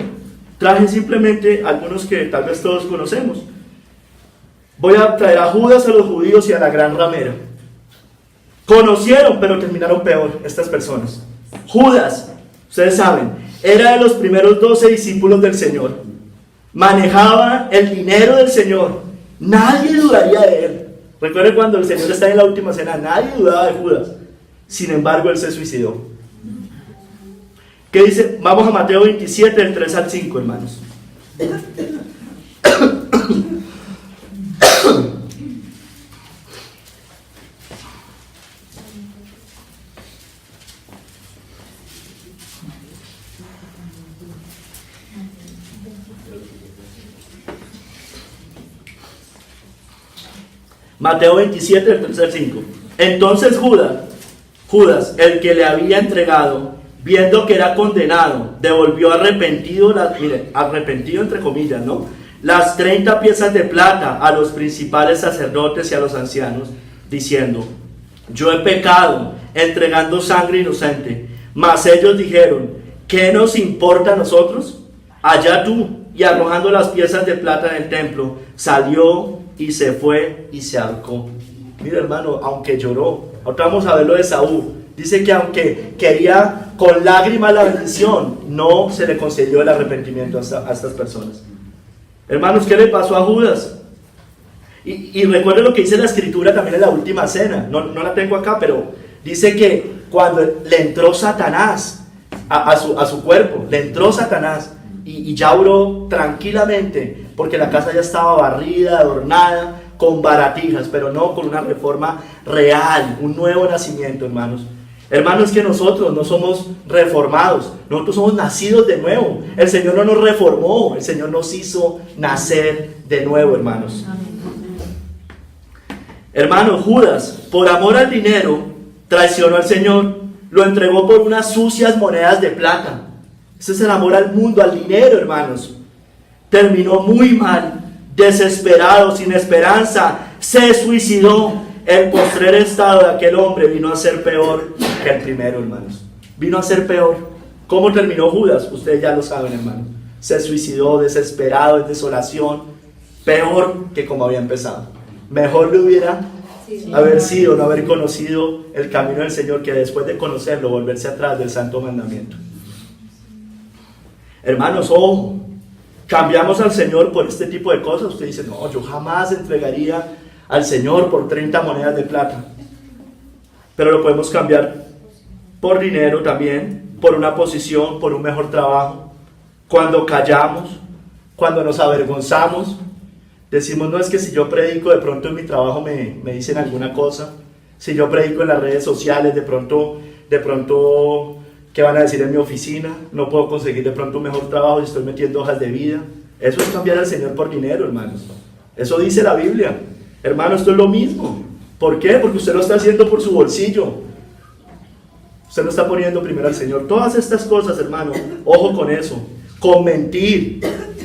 Traje simplemente algunos que tal vez todos conocemos. Voy a traer a Judas, a los judíos y a la gran ramera. Conocieron, pero terminaron peor estas personas. Judas, ustedes saben, era de los primeros 12 discípulos del Señor. Manejaba el dinero del Señor. Nadie dudaría de él. Recuerden cuando el Señor está en la última cena, nadie dudaba de Judas. Sin embargo, él se suicidó. ¿Qué dice? Vamos a Mateo 27, del 3 al 5, hermanos. Mateo 27, del 3 al 5. Entonces Judas, el que le había entregado, viendo que era condenado, devolvió arrepentido entre comillas, ¿no?, las 30 piezas de plata a los principales sacerdotes y a los ancianos, diciendo: yo he pecado entregando sangre inocente. Mas ellos dijeron: ¿qué nos importa a nosotros? Allá tú. Y arrojando las piezas de plata en el templo, salió y se fue y se ahorcó. Mira, hermano, aunque lloró. Ahora vamos a ver lo de Saúl. Dice que aunque quería con lágrimas la bendición, no se le concedió el arrepentimiento a estas personas. Hermanos, ¿qué le pasó a Judas? Y recuerden lo que dice la escritura también en la última cena. No la tengo acá, pero dice que cuando le entró Satanás a su cuerpo, le entró Satanás y ya oró tranquilamente, porque la casa ya estaba barrida, adornada, con baratijas, pero no con una reforma real, un nuevo nacimiento, hermanos. Hermanos, que nosotros no somos reformados, nosotros somos nacidos de nuevo. El Señor no nos reformó, el Señor nos hizo nacer de nuevo, hermanos. Hermanos, Judas, por amor al dinero, traicionó al Señor, lo entregó por unas sucias monedas de plata. Ese es el amor al mundo, al dinero, hermanos. Terminó muy mal, desesperado, sin esperanza, se suicidó. El postrer estado de aquel hombre vino a ser peor que el primero, hermanos. Vino a ser peor. ¿Cómo terminó Judas? Ustedes ya lo saben, hermanos. Se suicidó, desesperado, en desolación, peor que como había empezado. Mejor le hubiera haber sido, no haber conocido el camino del Señor, que después de conocerlo, volverse atrás del santo mandamiento. Hermanos, ojo, cambiamos al Señor por este tipo de cosas. Usted dice, no, yo jamás entregaría al Señor por 30 monedas de plata. Pero lo podemos cambiar por dinero también, por una posición, por un mejor trabajo. Cuando callamos, cuando nos avergonzamos, decimos, no, es que si yo predico, de pronto en mi trabajo me dicen alguna cosa. Si yo predico en las redes sociales, de pronto, ¿qué van a decir en mi oficina? No puedo conseguir de pronto un mejor trabajo si estoy metiendo hojas de vida. Eso es cambiar al Señor por dinero, hermanos. Eso dice la Biblia. Hermano, esto es lo mismo. ¿Por qué? Porque usted lo está haciendo por su bolsillo. Usted no está poniendo primero al Señor. Todas estas cosas, hermano, ojo con eso. Con mentir.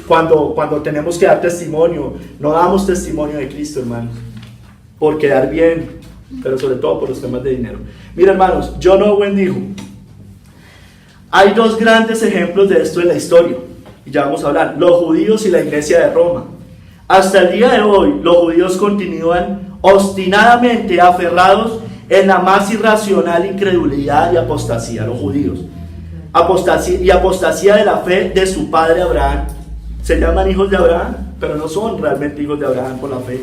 Cuando tenemos que dar testimonio, no damos testimonio de Cristo, hermano. Por quedar bien, pero sobre todo por los temas de dinero. Mira, hermanos, John Owen dijo, hay dos grandes ejemplos de esto en la historia. Y ya vamos a hablar. Los judíos y la iglesia de Roma. Hasta el día de hoy, los judíos continúan obstinadamente aferrados en la más irracional incredulidad y apostasía. Los judíos. Apostasía de la fe de su padre Abraham. Se llaman hijos de Abraham, pero no son realmente hijos de Abraham por la fe.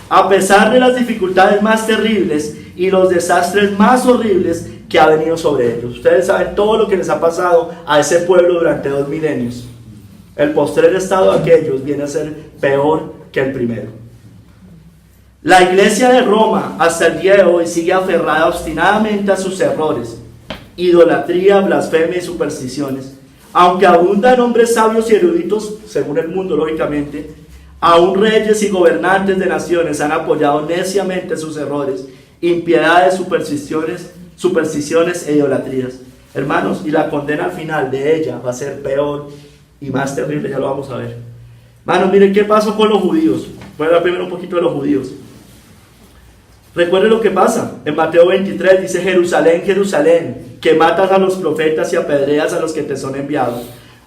A pesar de las dificultades más terribles y los desastres más horribles que ha venido sobre ellos. Ustedes saben todo lo que les ha pasado a ese pueblo durante 2 milenios. El postrer estado de aquellos viene a ser peor que el primero. La iglesia de Roma hasta el día de hoy sigue aferrada obstinadamente a sus errores, idolatría, blasfemia y supersticiones. Aunque abundan hombres sabios y eruditos, según el mundo lógicamente, aún reyes y gobernantes de naciones han apoyado neciamente sus errores, impiedades, supersticiones e idolatrías. Hermanos, y la condena al final de ella va a ser peor y más terrible, ya lo vamos a ver. Hermanos, miren qué pasó con los judíos. Voy a hablar primero un poquito de los judíos. Recuerden lo que pasa. En Mateo 23 dice, Jerusalén, Jerusalén, que matas a los profetas y apedreas a los que te son enviados.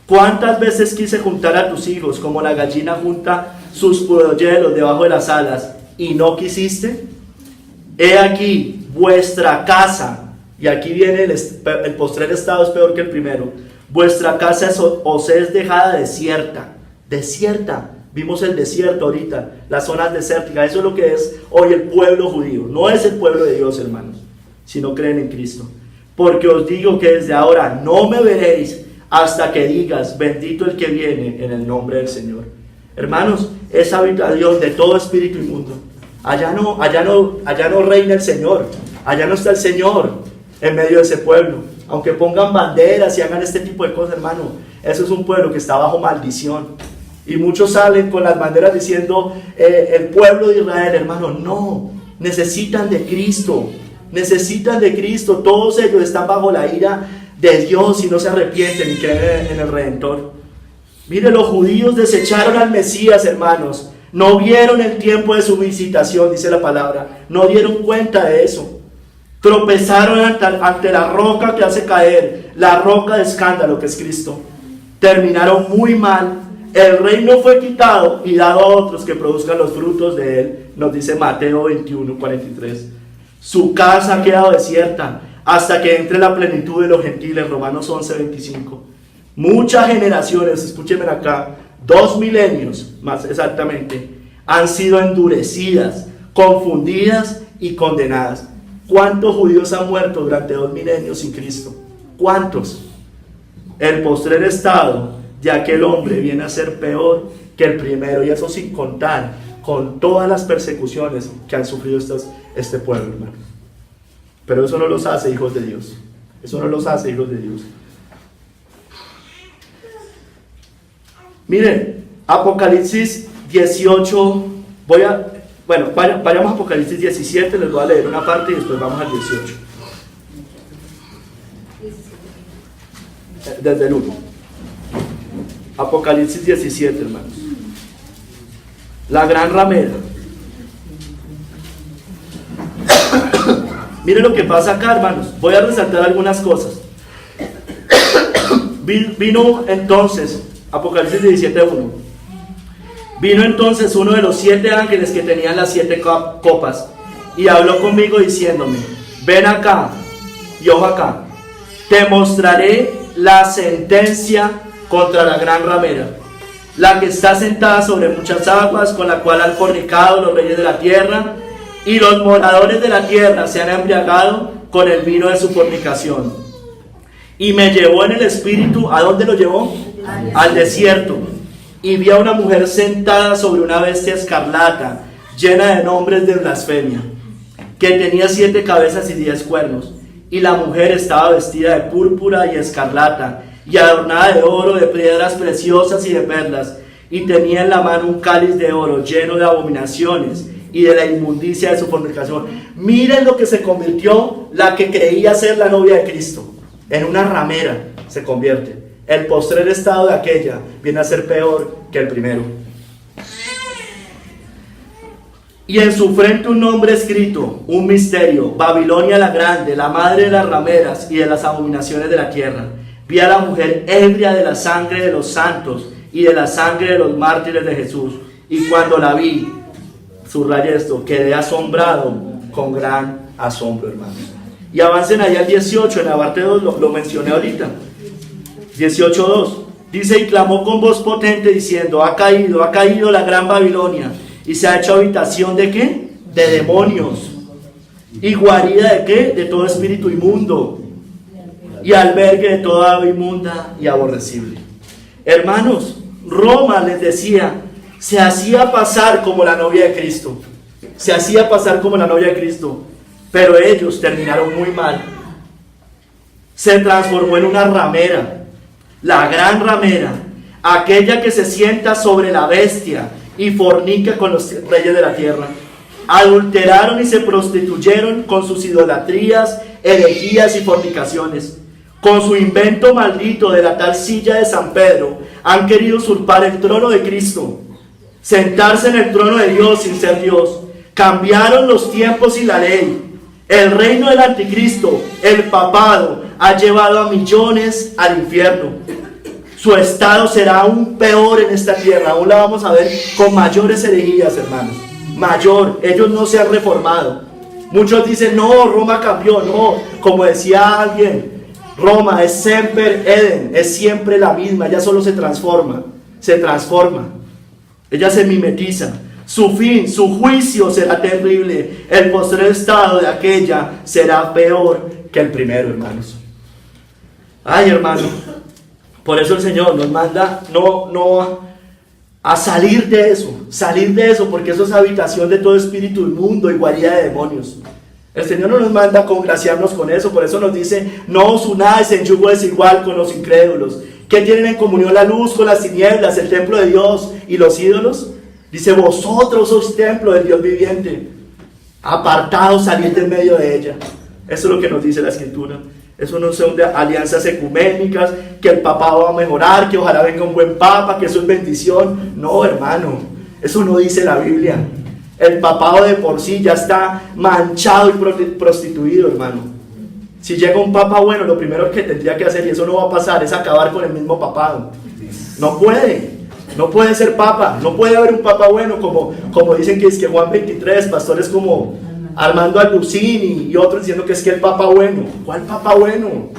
¿Cuántas veces quise juntar a tus hijos como la gallina junta sus polluelos debajo de las alas y no quisiste? He aquí vuestra casa, y aquí viene el postrer estado es peor que el primero. Vuestra casa os es dejada desierta. Vimos el desierto ahorita, las zonas desérticas. Eso es lo que es hoy el pueblo judío. No es el pueblo de Dios, hermanos, si no creen en Cristo. Porque os digo que desde ahora no me veréis hasta que digas, bendito el que viene en el nombre del Señor. Hermanos, es habitación de todo espíritu inmundo. Allá no reina el Señor. Allá no está el Señor en medio de ese pueblo. Aunque pongan banderas y hagan este tipo de cosas, hermano, eso es un pueblo que está bajo maldición. Y muchos salen con las banderas diciendo, el pueblo de Israel, hermano, no, necesitan de Cristo, todos ellos están bajo la ira de Dios y no se arrepienten y creen en el Redentor. Mire, los judíos desecharon al Mesías, hermanos, no vieron el tiempo de su visitación, dice la palabra, no dieron cuenta de eso. Tropezaron ante la roca que hace caer, la roca de escándalo que es Cristo. Terminaron muy mal. El reino fue quitado y dado a otros que produzcan los frutos de él, nos dice Mateo 21:43. Su casa ha quedado desierta. hasta que entre la plenitud de los gentiles. Romanos 11:25. Muchas generaciones, escúchenme acá, 2 milenios más exactamente, han sido endurecidas, confundidas y condenadas. ¿Cuántos judíos han muerto durante 2 milenios sin Cristo? ¿Cuántos? El postrer estado de aquel hombre viene a ser peor que el primero, y eso sin contar con todas las persecuciones que han sufrido este pueblo, hermano. Pero eso no los hace hijos de Dios. Eso no los hace hijos de Dios. Miren, Apocalipsis 18, vayamos a Apocalipsis 17, les voy a leer una parte y después vamos al 18. Desde el 1. Apocalipsis 17, hermanos. La gran ramera. Miren lo que pasa acá, hermanos. Voy a resaltar algunas cosas. Vino entonces, Apocalipsis 17:1. Vino entonces uno de los 7 ángeles que tenían las 7 copas y habló conmigo diciéndome: ven acá, y ojo acá, te mostraré la sentencia contra la gran ramera, la que está sentada sobre muchas aguas, con la cual han fornicado los reyes de la tierra, y los moradores de la tierra se han embriagado con el vino de su fornicación. Y me llevó en el espíritu, ¿a dónde lo llevó? Al desierto. Y vi a una mujer sentada sobre una bestia escarlata, llena de nombres de blasfemia, que tenía 7 cabezas y 10 cuernos. Y la mujer estaba vestida de púrpura y escarlata, y adornada de oro, de piedras preciosas y de perlas, y tenía en la mano un cáliz de oro lleno de abominaciones y de la inmundicia de su fornicación. Miren lo que se convirtió la que creía ser la novia de Cristo. En una ramera se convierte. El postrer estado de aquella viene a ser peor que el primero. Y en su frente un nombre escrito, un misterio: Babilonia la grande, la madre de las rameras y de las abominaciones de la tierra. Vi a la mujer ebria de la sangre de los santos y de la sangre de los mártires de Jesús. Y cuando la vi, subraya esto, quedé asombrado con gran asombro, hermanos. Y avancen allá al 18, en la parte 2, lo mencioné ahorita. 18:2. Dice: y clamó con voz potente diciendo: ha caído la gran Babilonia, y se ha hecho habitación ¿de qué? De demonios. ¿Y guarida de qué? De todo espíritu inmundo, y albergue de toda ave inmunda y aborrecible. Hermanos, Roma, les decía, se hacía pasar como la novia de Cristo. Se hacía pasar como la novia de Cristo, pero ellos terminaron muy mal. Se transformó en una ramera, la gran ramera, aquella que se sienta sobre la bestia y fornica con los reyes de la tierra. Adulteraron y se prostituyeron con sus idolatrías, herejías y fornicaciones. Con su invento maldito de la tal silla de San Pedro, han querido usurpar el trono de Cristo, sentarse en el trono de Dios sin ser Dios. Cambiaron los tiempos y la ley. El reino del anticristo, el papado, ha llevado a millones al infierno. Su estado será aún peor en esta tierra. Aún la vamos a ver con mayores herejías, hermanos. Mayor, ellos no se han reformado. Muchos dicen: no, Roma cambió. No, como decía alguien, Roma es semper Eden, es siempre la misma. Ella solo se transforma. Ella se mimetiza. Su fin, su juicio será terrible. El postrer estado de aquella será peor que el primero, hermanos. Ay, hermano, por eso el Señor nos manda no a salir de eso, porque eso es habitación de todo espíritu inmundo y guarida de demonios. El Señor no nos manda a congraciarnos con eso. Por eso nos dice: no os unáis en yugo desigual con los incrédulos. ¿Qué tienen en comunión la luz con las tinieblas, el templo de Dios y los ídolos? Dice: vosotros sois templo del Dios viviente. Apartados, salid del medio de ella. Eso es lo que nos dice la Escritura. Eso no son de alianzas ecuménicas, que el papado va a mejorar, que ojalá venga un buen papa, que eso es bendición. No, hermano, eso no dice la Biblia. El papado de por sí ya está manchado y prostituido, hermano. Si llega un papa bueno, lo primero que tendría que hacer, y eso no va a pasar, es acabar con el mismo papado. No puede ser papa. No puede haber un papa bueno como dicen que es que Juan 23, pastores como Armando Albucini y otros diciendo que es que el Papa bueno. ¿Cuál Papa bueno?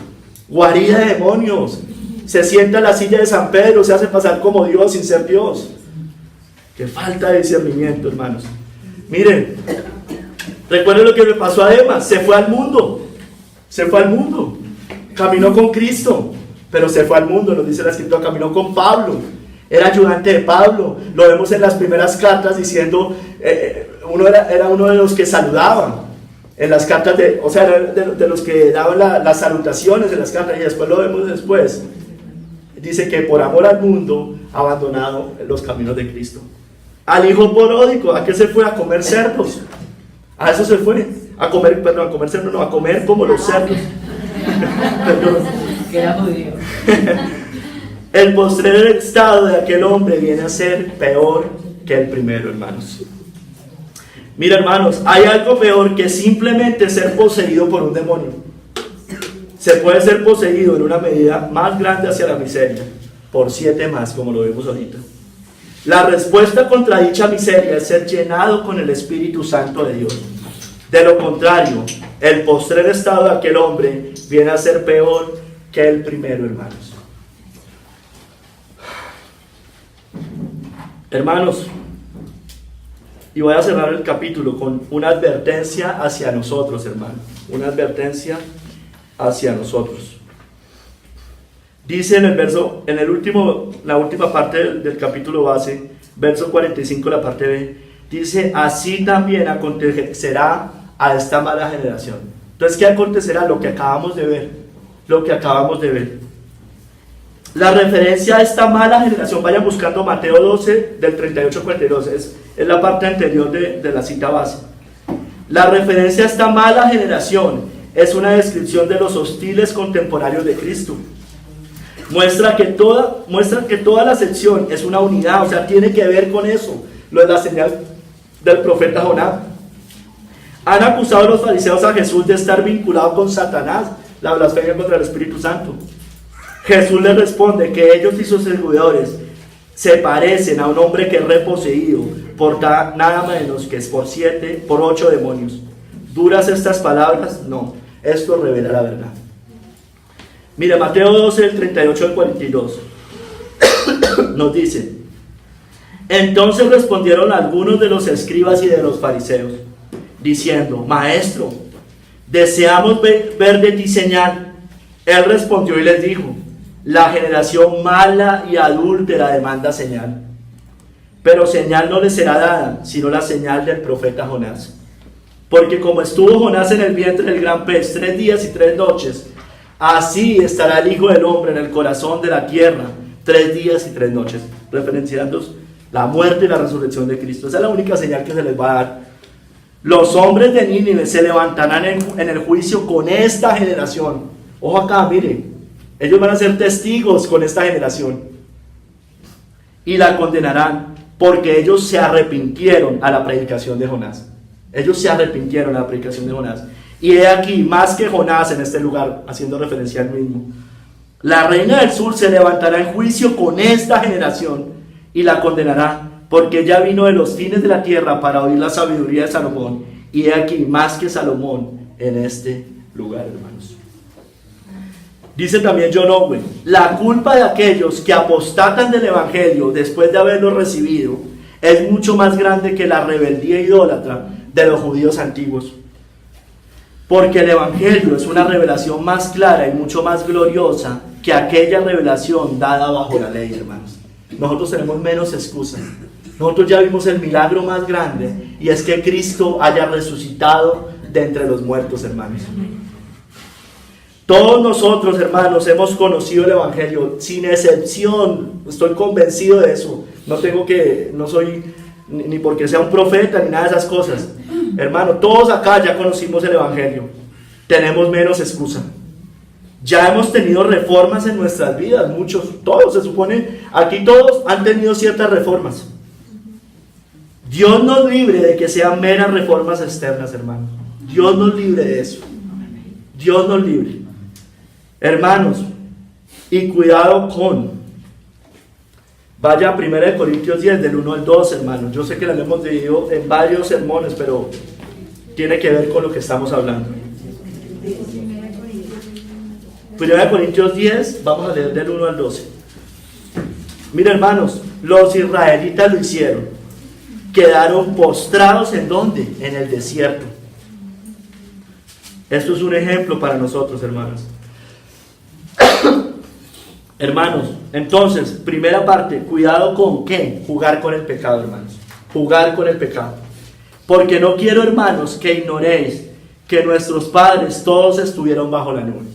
Guarida de demonios. Se sienta en la silla de San Pedro, se hace pasar como Dios sin ser Dios. Qué falta de discernimiento, hermanos. Miren, recuerden lo que le pasó a Demas. Se fue al mundo. Se fue al mundo. Caminó con Cristo, pero se fue al mundo, nos dice la Escritura. Caminó con Pablo. Era ayudante de Pablo. Lo vemos en las primeras cartas diciendo, era uno de los que saludaban en las cartas, o sea, era de los que daban las salutaciones en las cartas, y después lo vemos después. Dice que por amor al mundo ha abandonado los caminos de Cristo. Al hijo pródigo, ¿a qué se fue? A comer cerdos. A eso se fue. A comer cerdos, no, a comer como los cerdos. Que era judío. El postrer estado de aquel hombre viene a ser peor que el primero, hermanos. Mira, hermanos, hay algo peor que simplemente ser poseído por un demonio. Se puede ser poseído en una medida más grande hacia la miseria, por 7 más, como lo vemos ahorita. La respuesta contra dicha miseria es ser llenado con el Espíritu Santo de Dios. De lo contrario, el postrer estado de aquel hombre viene a ser peor que el primero, hermanos. Hermanos, y voy a cerrar el capítulo con una advertencia hacia nosotros, hermanos. Una advertencia hacia nosotros. Dice en el verso, la última parte del capítulo base, verso 45, la parte B, dice: así también acontecerá a esta mala generación. Entonces, ¿qué acontecerá? Lo que acabamos de ver. Lo que acabamos de ver. La referencia a esta mala generación, vayan buscando Mateo 12, del 38 al 42, es la parte anterior de la cita base. La referencia a esta mala generación es una descripción de los hostiles contemporáneos de Cristo. Muestra que toda la sección es una unidad, o sea, tiene que ver con eso, lo de la señal del profeta Jonás. Han acusado a los fariseos a Jesús de estar vinculado con Satanás, la blasfemia contra el Espíritu Santo. Jesús les responde que ellos y sus seguidores se parecen a un hombre que es reposeído por nada menos que es por 8 demonios. ¿Duras estas palabras? No, esto revela la verdad. Mira, Mateo 12, del 38 al 42, nos dice: entonces respondieron algunos de los escribas y de los fariseos, diciendo: Maestro, deseamos ver de ti señal. Él respondió y les dijo: la generación mala y adúltera demanda señal, pero señal no le será dada, sino la señal del profeta Jonás. Porque como estuvo Jonás en el vientre del gran pez 3 días y 3 noches, así estará el Hijo del Hombre en el corazón de la tierra 3 días y 3 noches, referenciando la muerte y la resurrección de Cristo. Esa es la única señal que se les va a dar. Los hombres de Nínive se levantarán en el juicio con esta generación. Ojo acá, mire. Ellos van a ser testigos con esta generación y la condenarán porque ellos se arrepintieron a la predicación de Jonás. Ellos se arrepintieron a la predicación de Jonás. Y he aquí, más que Jonás en este lugar, haciendo referencia al mismo, la reina del sur se levantará en juicio con esta generación y la condenará, porque ella vino de los fines de la tierra para oír la sabiduría de Salomón. Y he aquí, más que Salomón en este lugar, hermanos. Dice también John Owen: la culpa de aquellos que apostatan del Evangelio después de haberlo recibido es mucho más grande que la rebeldía idólatra de los judíos antiguos. Porque el Evangelio es una revelación más clara y mucho más gloriosa que aquella revelación dada bajo la ley, hermanos. Nosotros tenemos menos excusa. Nosotros ya vimos el milagro más grande, y es que Cristo haya resucitado de entre los muertos, hermanos. Todos nosotros, hermanos, hemos conocido el Evangelio, sin excepción. Estoy convencido de eso. No soy ni porque sea un profeta ni nada de esas cosas. Hermano, todos acá ya conocimos el Evangelio. Tenemos menos excusa. Ya hemos tenido reformas en nuestras vidas, muchos, todos, se supone, aquí todos han tenido ciertas reformas. Dios nos libre de que sean meras reformas externas, hermano. Dios nos libre de eso. Dios nos libre. Hermanos, y cuidado vaya a 1 Corintios 10, del 1 al 2, hermanos. Yo sé que la hemos leído en varios sermones, pero tiene que ver con lo que estamos hablando. 1 Corintios 10, vamos a leer del 1 al 12. Mira, hermanos, los israelitas lo hicieron. Quedaron postrados ¿en dónde? En el desierto. Esto es un ejemplo para nosotros, hermanos. Hermanos, entonces, primera parte, cuidado con ¿qué? Jugar con el pecado, hermanos. Jugar con el pecado. Porque no quiero, hermanos, que ignoréis que nuestros padres todos estuvieron bajo la nube.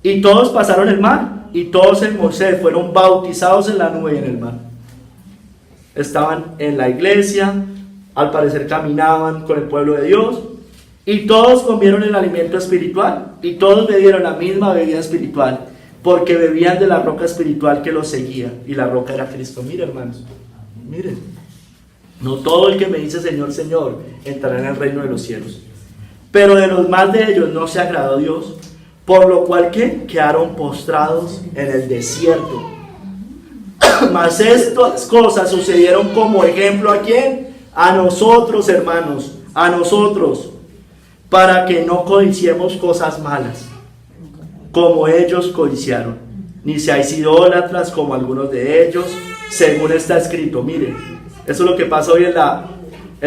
Y todos pasaron el mar, y todos en Moisés fueron bautizados en la nube y en el mar. Estaban en la iglesia, al parecer caminaban con el pueblo de Dios, y todos comieron el alimento espiritual, y todos bebieron la misma bebida espiritual, porque bebían de la roca espiritual que los seguía, y la roca era Cristo. Miren, hermanos, miren, no todo el que me dice Señor, Señor, entrará en el reino de los cielos, pero de los más de ellos no se agradó Dios, por lo cual que quedaron postrados en el desierto. Mas estas cosas sucedieron como ejemplo ¿a quién? A nosotros, hermanos, a nosotros, para que no codiciemos cosas malas, como ellos codiciaron, ni seáis idólatras como algunos de ellos, según está escrito. Miren, eso es lo que pasa hoy en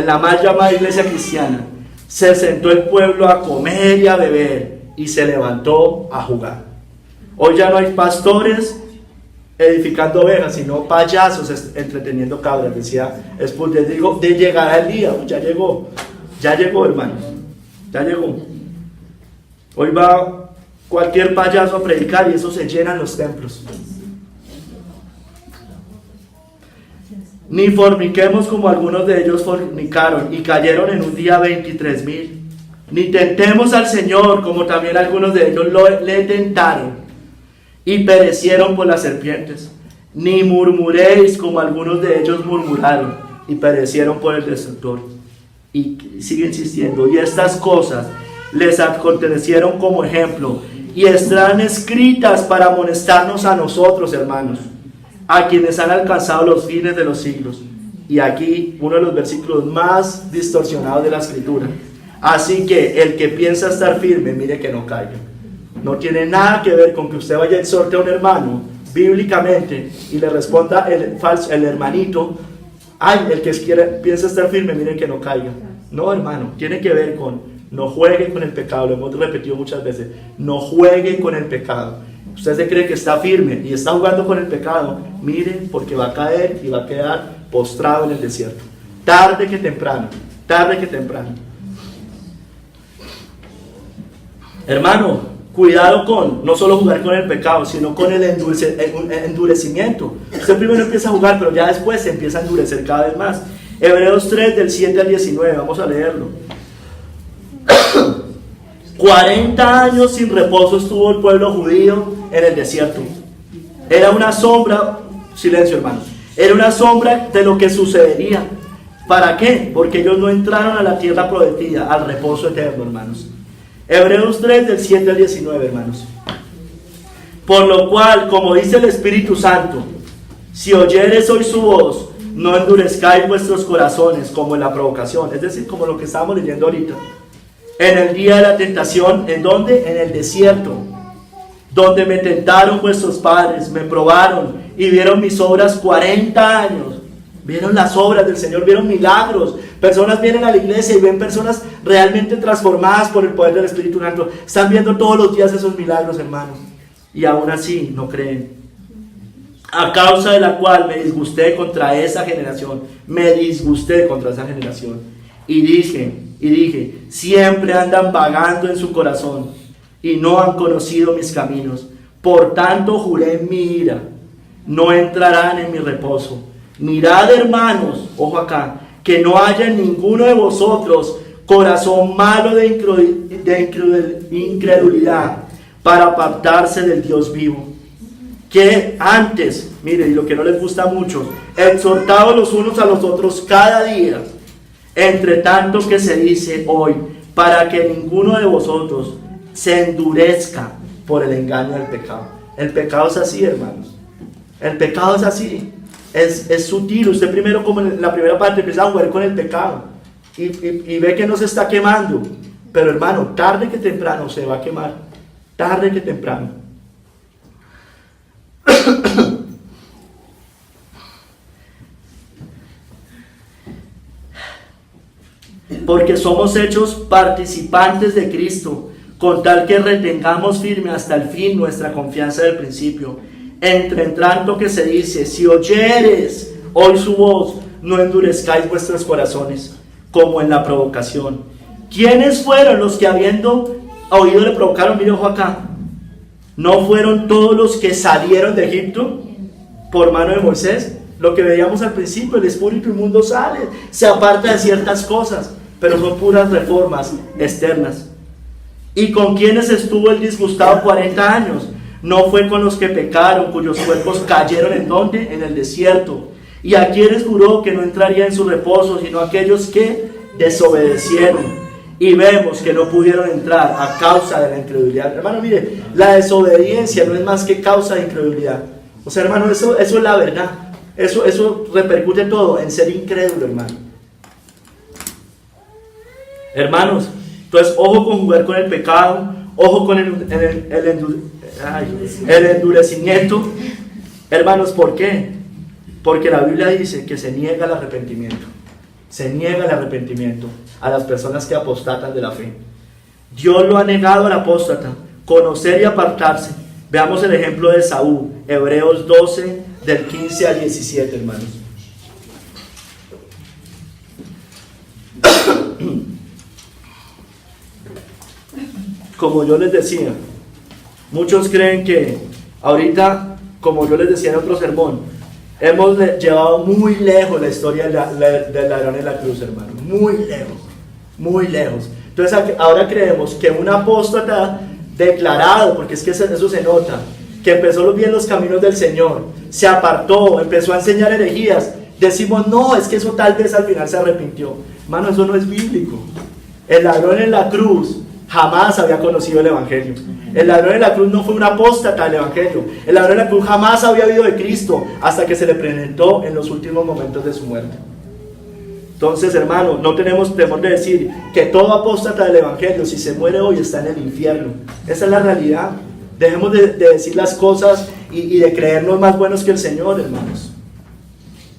la mal llamada iglesia cristiana. Se sentó el pueblo a comer y a beber, y se levantó a jugar. Hoy ya no hay pastores edificando ovejas, sino payasos entreteniendo cabras. Decía, les digo, de llegar el día. Ya llegó, hermanos, ya llegó. Hoy va cualquier payaso a predicar y eso se llenan los templos. Ni forniquemos como algunos de ellos fornicaron y cayeron en un día 23,000. Ni tentemos al Señor como también algunos de ellos le tentaron y perecieron por las serpientes. Ni murmuréis como algunos de ellos murmuraron y perecieron por el destructor. Y sigue insistiendo, y estas cosas les acontecieron como ejemplo y están escritas para amonestarnos a nosotros, hermanos, a quienes han alcanzado los fines de los siglos. Y aquí uno de los versículos más distorsionados de la Escritura. Así que el que piensa estar firme, mire que no caiga. No tiene nada que ver con que usted vaya a exhortar a un hermano bíblicamente y le responda el hermanito, ay, el que piensa estar firme, mire que no caiga. No, hermano, tiene que ver con no juegue con el pecado. Lo hemos repetido muchas veces, no juegue con el pecado. Usted se cree que está firme y está jugando con el pecado, mire, porque va a caer y va a quedar postrado en el desierto, tarde que temprano. Hermano, cuidado con no solo jugar con el pecado, sino con el endurecimiento. Usted primero empieza a jugar, pero ya después se empieza a endurecer cada vez más. Hebreos 3 del 7 al 19, vamos a leerlo. 40 años sin reposo estuvo el pueblo judío en el desierto. Era una sombra, silencio hermanos, era una sombra de lo que sucedería. ¿Para qué? Porque ellos no entraron a la tierra prometida, al reposo eterno, hermanos. Hebreos 3 del 7 al 19, hermanos. Por lo cual, como dice el Espíritu Santo, si oyeres hoy su voz, no endurezcáis vuestros corazones como en la provocación, es decir, como lo que estábamos leyendo ahorita. En el día de la tentación, ¿en dónde? En el desierto, donde me tentaron vuestros padres, me probaron y vieron mis obras 40 años. Vieron las obras del Señor, vieron milagros. Personas vienen a la iglesia y ven personas realmente transformadas por el poder del Espíritu Santo. Están viendo todos los días esos milagros, hermanos. Y aún así no creen. A causa de la cual me disgusté contra esa generación. Y dije, siempre andan vagando en su corazón y no han conocido mis caminos. Por tanto juré en mi ira, no entrarán en mi reposo. Mirad, hermanos, ojo acá, que no haya en ninguno de vosotros corazón malo de incredulidad para apartarse del Dios vivo. Que antes, mire, y lo que no les gusta mucho, exhortados los unos a los otros cada día, entre tanto que se dice hoy, para que ninguno de vosotros se endurezca por el engaño del pecado. El pecado es así, hermanos. El pecado es así. Es sutil. Usted primero, como en la primera parte, empieza a jugar con el pecado. y ve que no se está quemando. Pero hermano, tarde que temprano se va a quemar. Tarde que temprano. Porque somos hechos participantes de Cristo, con tal que retengamos firme hasta el fin nuestra confianza del principio. Entre tanto que se dice, si oyeres hoy su voz, no endurezcáis vuestros corazones, como en la provocación. ¿Quiénes fueron los que habiendo oído le provocaron? Mire, ojo acá. ¿No fueron todos los que salieron de Egipto por mano de Moisés? Lo que veíamos al principio, el espíritu inmundo sale, se aparta de ciertas cosas, pero son puras reformas externas. ¿Y con quiénes estuvo el disgustado 40 años? No fue con los que pecaron, cuyos cuerpos cayeron ¿en dónde? En el desierto. ¿Y a quienes juró que no entraría en su reposo, sino aquellos que desobedecieron? Y vemos que no pudieron entrar a causa de la incredulidad. Hermano, mire, la desobediencia no es más que causa de incredulidad. O sea, hermano, eso es la verdad. Eso repercute todo en ser incrédulo, hermano. Hermanos, entonces ojo con jugar con el pecado, ojo con el endurecimiento. Hermanos, ¿por qué? Porque la Biblia dice que se niega el arrepentimiento. Se niega el arrepentimiento a las personas que apostatan de la fe. Dios lo ha negado al apóstata, conocer y apartarse. Veamos el ejemplo de Saúl, Hebreos 12, del 15 al 17, hermanos. Como yo les decía, muchos creen que ahorita, como yo les decía en otro sermón, hemos llevado muy lejos la historia del ladrón en la cruz, hermano. Muy lejos, muy lejos. Entonces ahora creemos que un apóstata declarado, porque es que eso se nota, que empezó bien los caminos del Señor, se apartó, empezó a enseñar herejías, decimos, no, es que eso tal vez al final se arrepintió. Hermano, eso no es bíblico. El ladrón en la cruz jamás había conocido el Evangelio. El ladrón en la cruz no fue un apóstata del Evangelio. El ladrón en la cruz jamás había oído de Cristo hasta que se le presentó en los últimos momentos de su muerte. Entonces, hermano, no tenemos temor de decir que todo apóstata del Evangelio, si se muere hoy, está en el infierno. Esa es la realidad. Dejemos de decir las cosas y de creernos más buenos que el Señor, hermanos.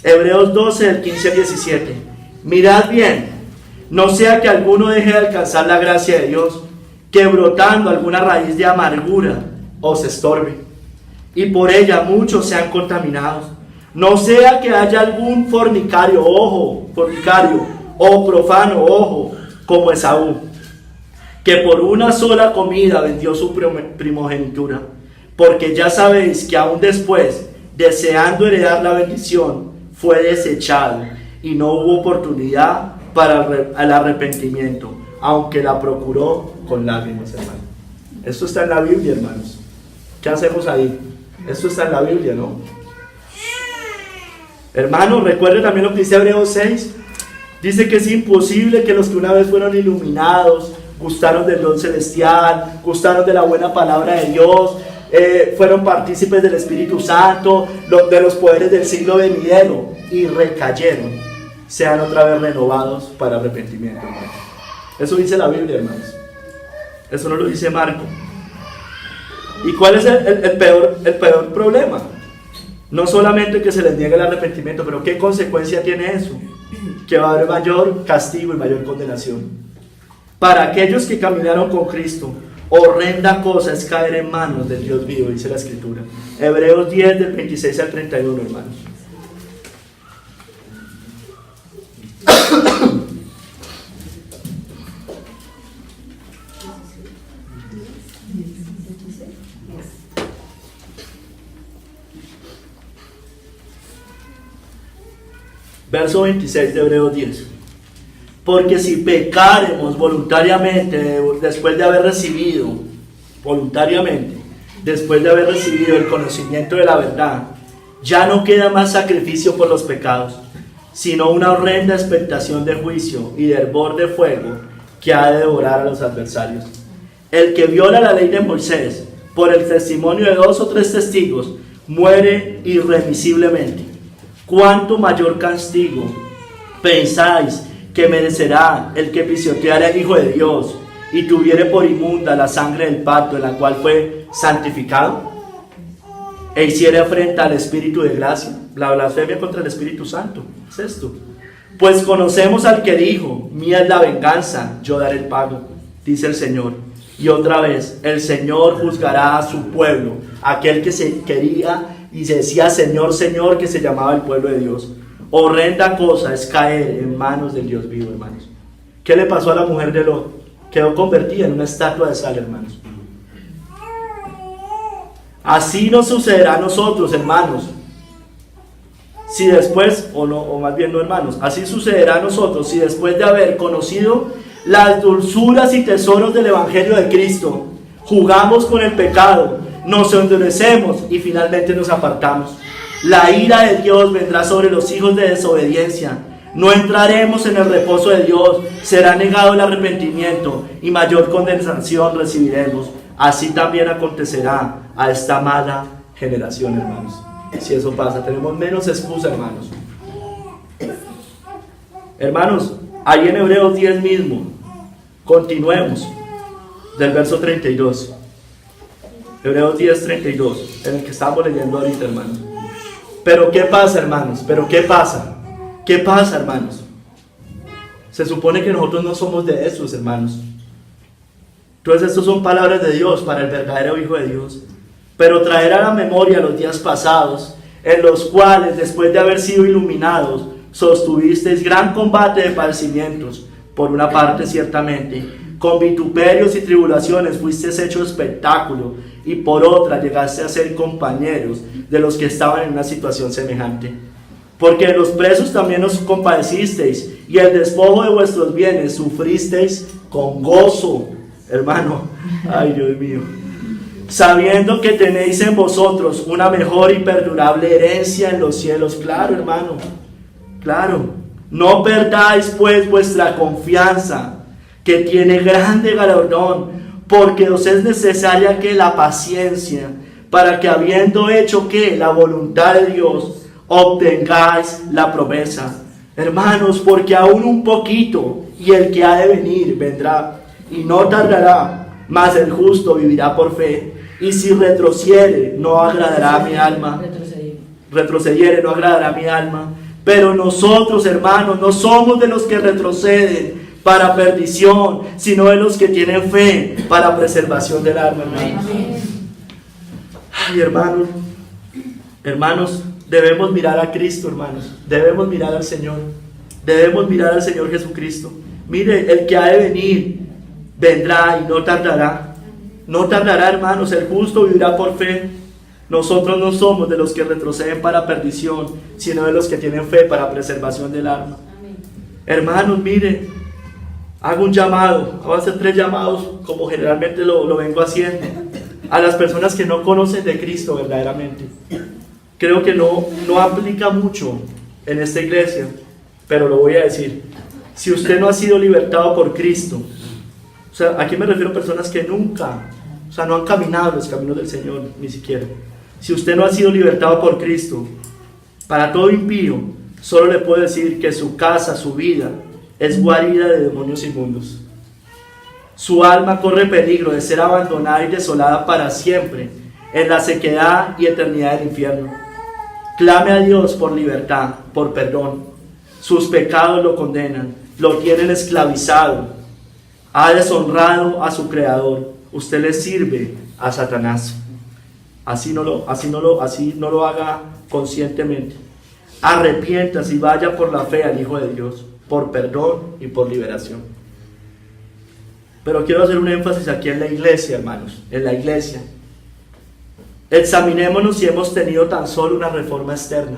Hebreos 12, del 15 al 17. Mirad bien, no sea que alguno deje de alcanzar la gracia de Dios, que brotando alguna raíz de amargura os estorbe, y por ella muchos sean contaminados. No sea que haya algún fornicario, o profano, como Esaú, que por una sola comida vendió su primogenitura, porque ya sabéis que aún después, deseando heredar la bendición, fue desechado, y no hubo oportunidad para el arrepentimiento, aunque la procuró con lágrimas, hermano. Esto está en la Biblia, hermanos. ¿Qué hacemos ahí? Esto está en la Biblia, ¿no? Hermanos, recuerden también lo que dice Hebreos 6. Dice que es imposible que los que una vez fueron iluminados, gustaron del don celestial, gustaron de la buena palabra de Dios, fueron partícipes del Espíritu Santo, de los poderes del siglo venidero, y recayeron, sean otra vez renovados para arrepentimiento, hermanos. Eso dice la Biblia, hermanos. Eso no lo dice Marco. ¿Y cuál es el peor problema? No solamente que se les niegue el arrepentimiento, pero ¿qué consecuencia tiene eso? Que va a haber mayor castigo y mayor condenación. Para aquellos que caminaron con Cristo, horrenda cosa es caer en manos del Dios vivo, dice la Escritura. Hebreos 10, del 26 al 31, hermanos. Verso 26 de Hebreos 10. Porque si pecaremos voluntariamente, después de haber recibido el conocimiento de la verdad, ya no queda más sacrificio por los pecados, sino una horrenda expectación de juicio y de hervor de fuego que ha de devorar a los adversarios. El que viola la ley de Moisés por el testimonio de 2 o 3 testigos muere irremisiblemente. ¿Cuánto mayor castigo pensáis que merecerá el que pisoteare al Hijo de Dios y tuviere por inmunda la sangre del pacto en la cual fue santificado, e hiciere afrenta al Espíritu de gracia? La blasfemia contra el Espíritu Santo es esto. Pues conocemos al que dijo: mía es la venganza, yo daré el pago, dice el Señor. Y otra vez, el Señor juzgará a su pueblo, aquel que se quería y se decía Señor, Señor, que se llamaba el pueblo de Dios. Horrenda cosa es caer en manos del Dios vivo, hermanos. ¿Qué le pasó a la mujer de Lot? Quedó convertida en una estatua de sal, hermanos. Así nos sucederá a nosotros, hermanos. Si después, o más bien no, hermanos, así sucederá a nosotros si después de haber conocido las dulzuras y tesoros del Evangelio de Cristo, jugamos con el pecado, nos endurecemos y finalmente nos apartamos. La ira de Dios vendrá sobre los hijos de desobediencia. No entraremos en el reposo de Dios, será negado el arrepentimiento y mayor condenación recibiremos. Así también acontecerá a esta mala generación, hermanos. Si eso pasa, tenemos menos excusa, hermanos. Hermanos, ahí en Hebreos 10 mismo, continuemos del verso 32. Hebreos 10, 32, en el que estamos leyendo ahorita, hermanos. Pero ¿qué pasa, hermanos? ¿Pero qué pasa? ¿Qué pasa, hermanos? Se supone que nosotros no somos de esos, hermanos. Entonces estas son palabras de Dios para el verdadero Hijo de Dios. Pero traer a la memoria los días pasados, en los cuales, después de haber sido iluminados, sostuvisteis gran combate de padecimientos. Por una parte, ciertamente, con vituperios y tribulaciones fuisteis hecho espectáculo, y por otra llegaste a ser compañeros de los que estaban en una situación semejante. Porque en los presos también os compadecisteis, y el despojo de vuestros bienes sufristeis con gozo, hermano. Ay, Dios mío. Sabiendo que tenéis en vosotros una mejor y perdurable herencia en los cielos. Claro, hermano, claro. No perdáis pues vuestra confianza, que tiene grande galardón, porque os es necesaria que la paciencia, para que habiendo hecho que la voluntad de Dios, obtengáis la promesa. Hermanos, porque aún un poquito, y el que ha de venir vendrá, y no tardará, mas el justo vivirá por fe. Y si retrocediere, no agradará a mi alma. Retrocediere, no agradará a mi alma. Pero nosotros, hermanos, no somos de los que retroceden para perdición, sino de los que tienen fe para preservación del alma, hermanos. Ay, hermanos, hermanos, debemos mirar a Cristo, hermanos. Debemos mirar al Señor. Debemos mirar al Señor Jesucristo. Mire, el que ha de venir vendrá y no tardará. No tardará, hermanos, el justo vivirá por fe. Nosotros no somos de los que retroceden para perdición, sino de los que tienen fe para preservación del alma. Amén. Hermanos, mire, hago un llamado, voy a hacer 3 llamados, como generalmente lo vengo haciendo, a las personas que no conocen de Cristo verdaderamente. Creo que no aplica mucho en esta iglesia, pero lo voy a decir. Si usted no ha sido libertado por Cristo, o sea, aquí me refiero a personas que nunca, no han caminado los caminos del Señor, ni siquiera. Si usted no ha sido libertado por Cristo, para todo impío, solo le puedo decir que su casa, su vida, es guarida de demonios inmundos. Su alma corre peligro de ser abandonada y desolada para siempre, en la sequedad y eternidad del infierno. Clame a Dios por libertad, por perdón. Sus pecados lo condenan, lo tienen esclavizado. Ha deshonrado a su creador. Usted le sirve a Satanás. Así no lo haga conscientemente. Arrepiéntase y vaya por la fe al Hijo de Dios, por perdón y por liberación. Pero quiero hacer un énfasis aquí en la iglesia, hermanos, en la iglesia. Examinémonos si hemos tenido tan solo una reforma externa.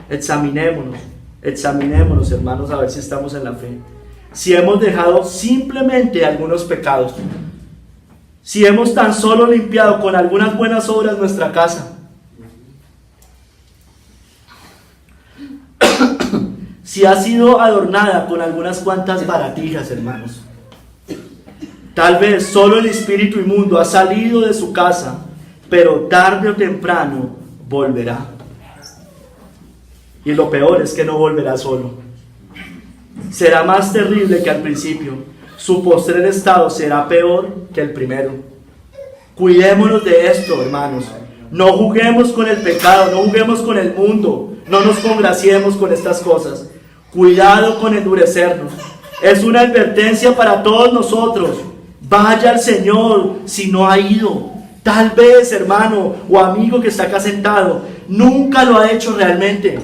Examinémonos, hermanos, a ver si estamos en la fe. Si hemos dejado simplemente algunos pecados, si hemos tan solo limpiado con algunas buenas obras nuestra casa, si ha sido adornada con algunas cuantas baratijas, hermanos. Tal vez solo el espíritu inmundo ha salido de su casa, pero tarde o temprano volverá. Y lo peor es que no volverá solo. será más terrible que al principio. Su postrer estado será peor que el primero. Cuidémonos de esto, hermanos. No juguemos con el pecado, no juguemos con el mundo, no nos congraciemos con estas cosas. Cuidado con endurecernos. Es una advertencia para todos nosotros. Vaya al Señor si no ha ido. Tal vez, hermano o amigo que está acá sentado, nunca lo ha hecho realmente.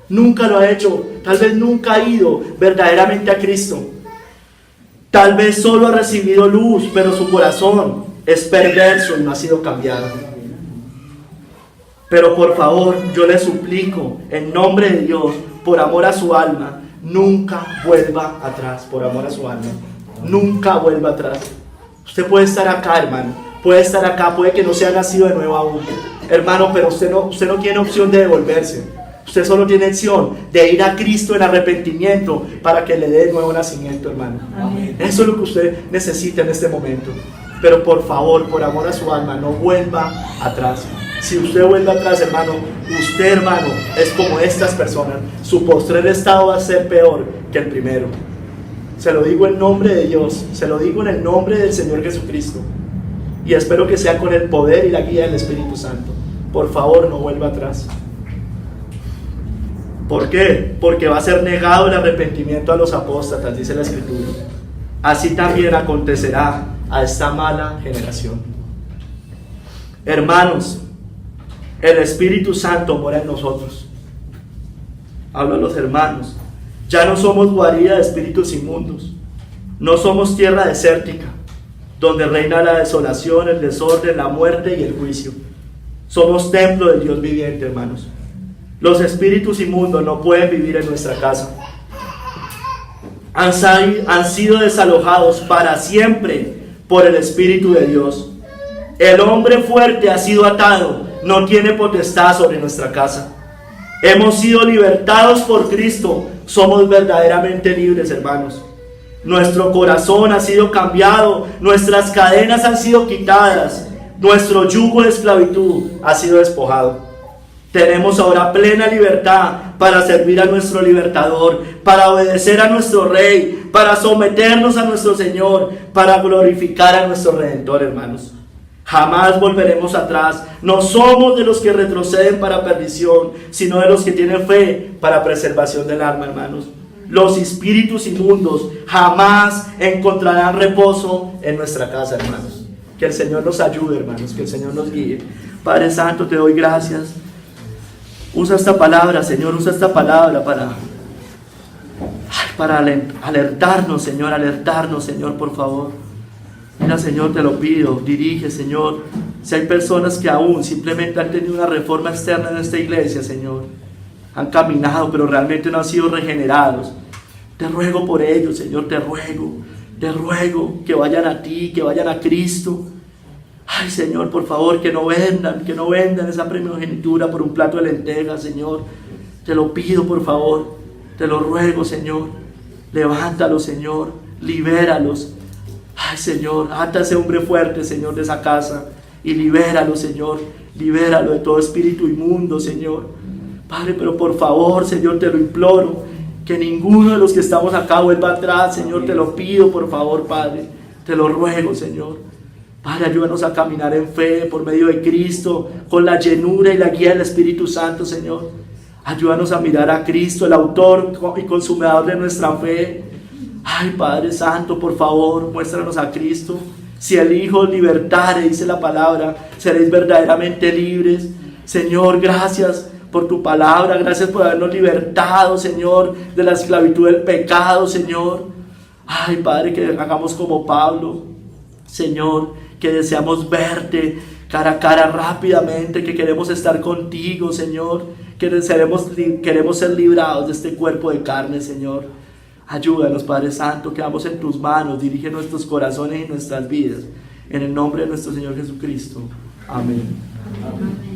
Nunca lo ha hecho. Tal vez nunca ha ido verdaderamente a Cristo. Tal vez solo ha recibido luz, pero su corazón es perverso y no ha sido cambiado. Pero por favor, yo le suplico, en nombre de Dios, por amor a su alma, nunca vuelva atrás, por amor a su alma. Nunca vuelva atrás. Usted puede estar acá, hermano. Puede estar acá, puede que no se haya nacido de nuevo aún. Hermano, pero usted no tiene opción de devolverse. Usted solo tiene opción de ir a Cristo en arrepentimiento para que le dé nuevo nacimiento, hermano. Amén. Eso es lo que usted necesita en este momento. Pero por favor, por amor a su alma, no vuelva atrás. Si usted vuelve atrás, hermano, usted, hermano, es como estas personas. Su postrer estado va a ser peor que el primero. Se lo digo en nombre de Dios. Se lo digo en el nombre del Señor Jesucristo. Y espero que sea con el poder y la guía del Espíritu Santo. Por favor, no vuelva atrás. ¿Por qué? Porque va a ser negado el arrepentimiento a los apóstatas, dice la Escritura. Así también acontecerá a esta mala generación. Hermanos, el Espíritu Santo mora en nosotros. Hablo a los hermanos. Ya no somos guarida de espíritus inmundos. No somos tierra desértica, donde reina la desolación, el desorden, la muerte y el juicio. Somos templo del Dios viviente, hermanos. Los espíritus inmundos no pueden vivir en nuestra casa. Han sido desalojados para siempre por el Espíritu de Dios. El hombre fuerte ha sido atado, no tiene potestad sobre nuestra casa. Hemos sido libertados por Cristo, somos verdaderamente libres, hermanos. Nuestro corazón ha sido cambiado, nuestras cadenas han sido quitadas, nuestro yugo de esclavitud ha sido despojado. Tenemos ahora plena libertad para servir a nuestro libertador, para obedecer a nuestro Rey, para someternos a nuestro Señor, para glorificar a nuestro Redentor, hermanos. Jamás volveremos atrás. No somos de los que retroceden para perdición, sino de los que tienen fe para preservación del alma, hermanos. Los espíritus inmundos jamás encontrarán reposo en nuestra casa, hermanos. Que el Señor nos ayude, hermanos, que el Señor nos guíe. Padre Santo, te doy gracias. Usa esta palabra, Señor, usa esta palabra para alertarnos, Señor, por favor. Mira, Señor, te lo pido, dirige, Señor. Si hay personas que aún simplemente han tenido una reforma externa en esta iglesia, Señor, han caminado, pero realmente no han sido regenerados, te ruego por ellos, Señor, te ruego que vayan a ti, que vayan a Cristo. Ay, Señor, por favor, que no vendan esa primogenitura por un plato de lentejas, Señor. Te lo pido, por favor, te lo ruego, Señor. Levántalos, Señor, libéralos. Ay, Señor, ata a ese hombre fuerte, Señor, de esa casa y libéralo, Señor. Libéralo de todo espíritu inmundo, Señor. Padre, pero por favor, Señor, te lo imploro, que ninguno de los que estamos acá vuelva atrás, Señor. Te lo pido, por favor, Padre. Te lo ruego, Señor. Padre, ayúdanos a caminar en fe por medio de Cristo, con la llenura y la guía del Espíritu Santo, Señor. Ayúdanos a mirar a Cristo, el autor y consumador de nuestra fe. Ay, Padre Santo, por favor, muéstranos a Cristo. Si el Hijo libertare, dice la palabra, seréis verdaderamente libres. Señor, gracias por tu palabra, gracias por habernos libertado, Señor, de la esclavitud del pecado, Señor. Ay, Padre, que hagamos como Pablo, Señor, que deseamos verte cara a cara rápidamente, que queremos estar contigo, Señor, que queremos ser librados de este cuerpo de carne, Señor. Ayúdanos, Padre Santo, quedamos en tus manos, dirige nuestros corazones y nuestras vidas, en el nombre de nuestro Señor Jesucristo. Amén. Amén.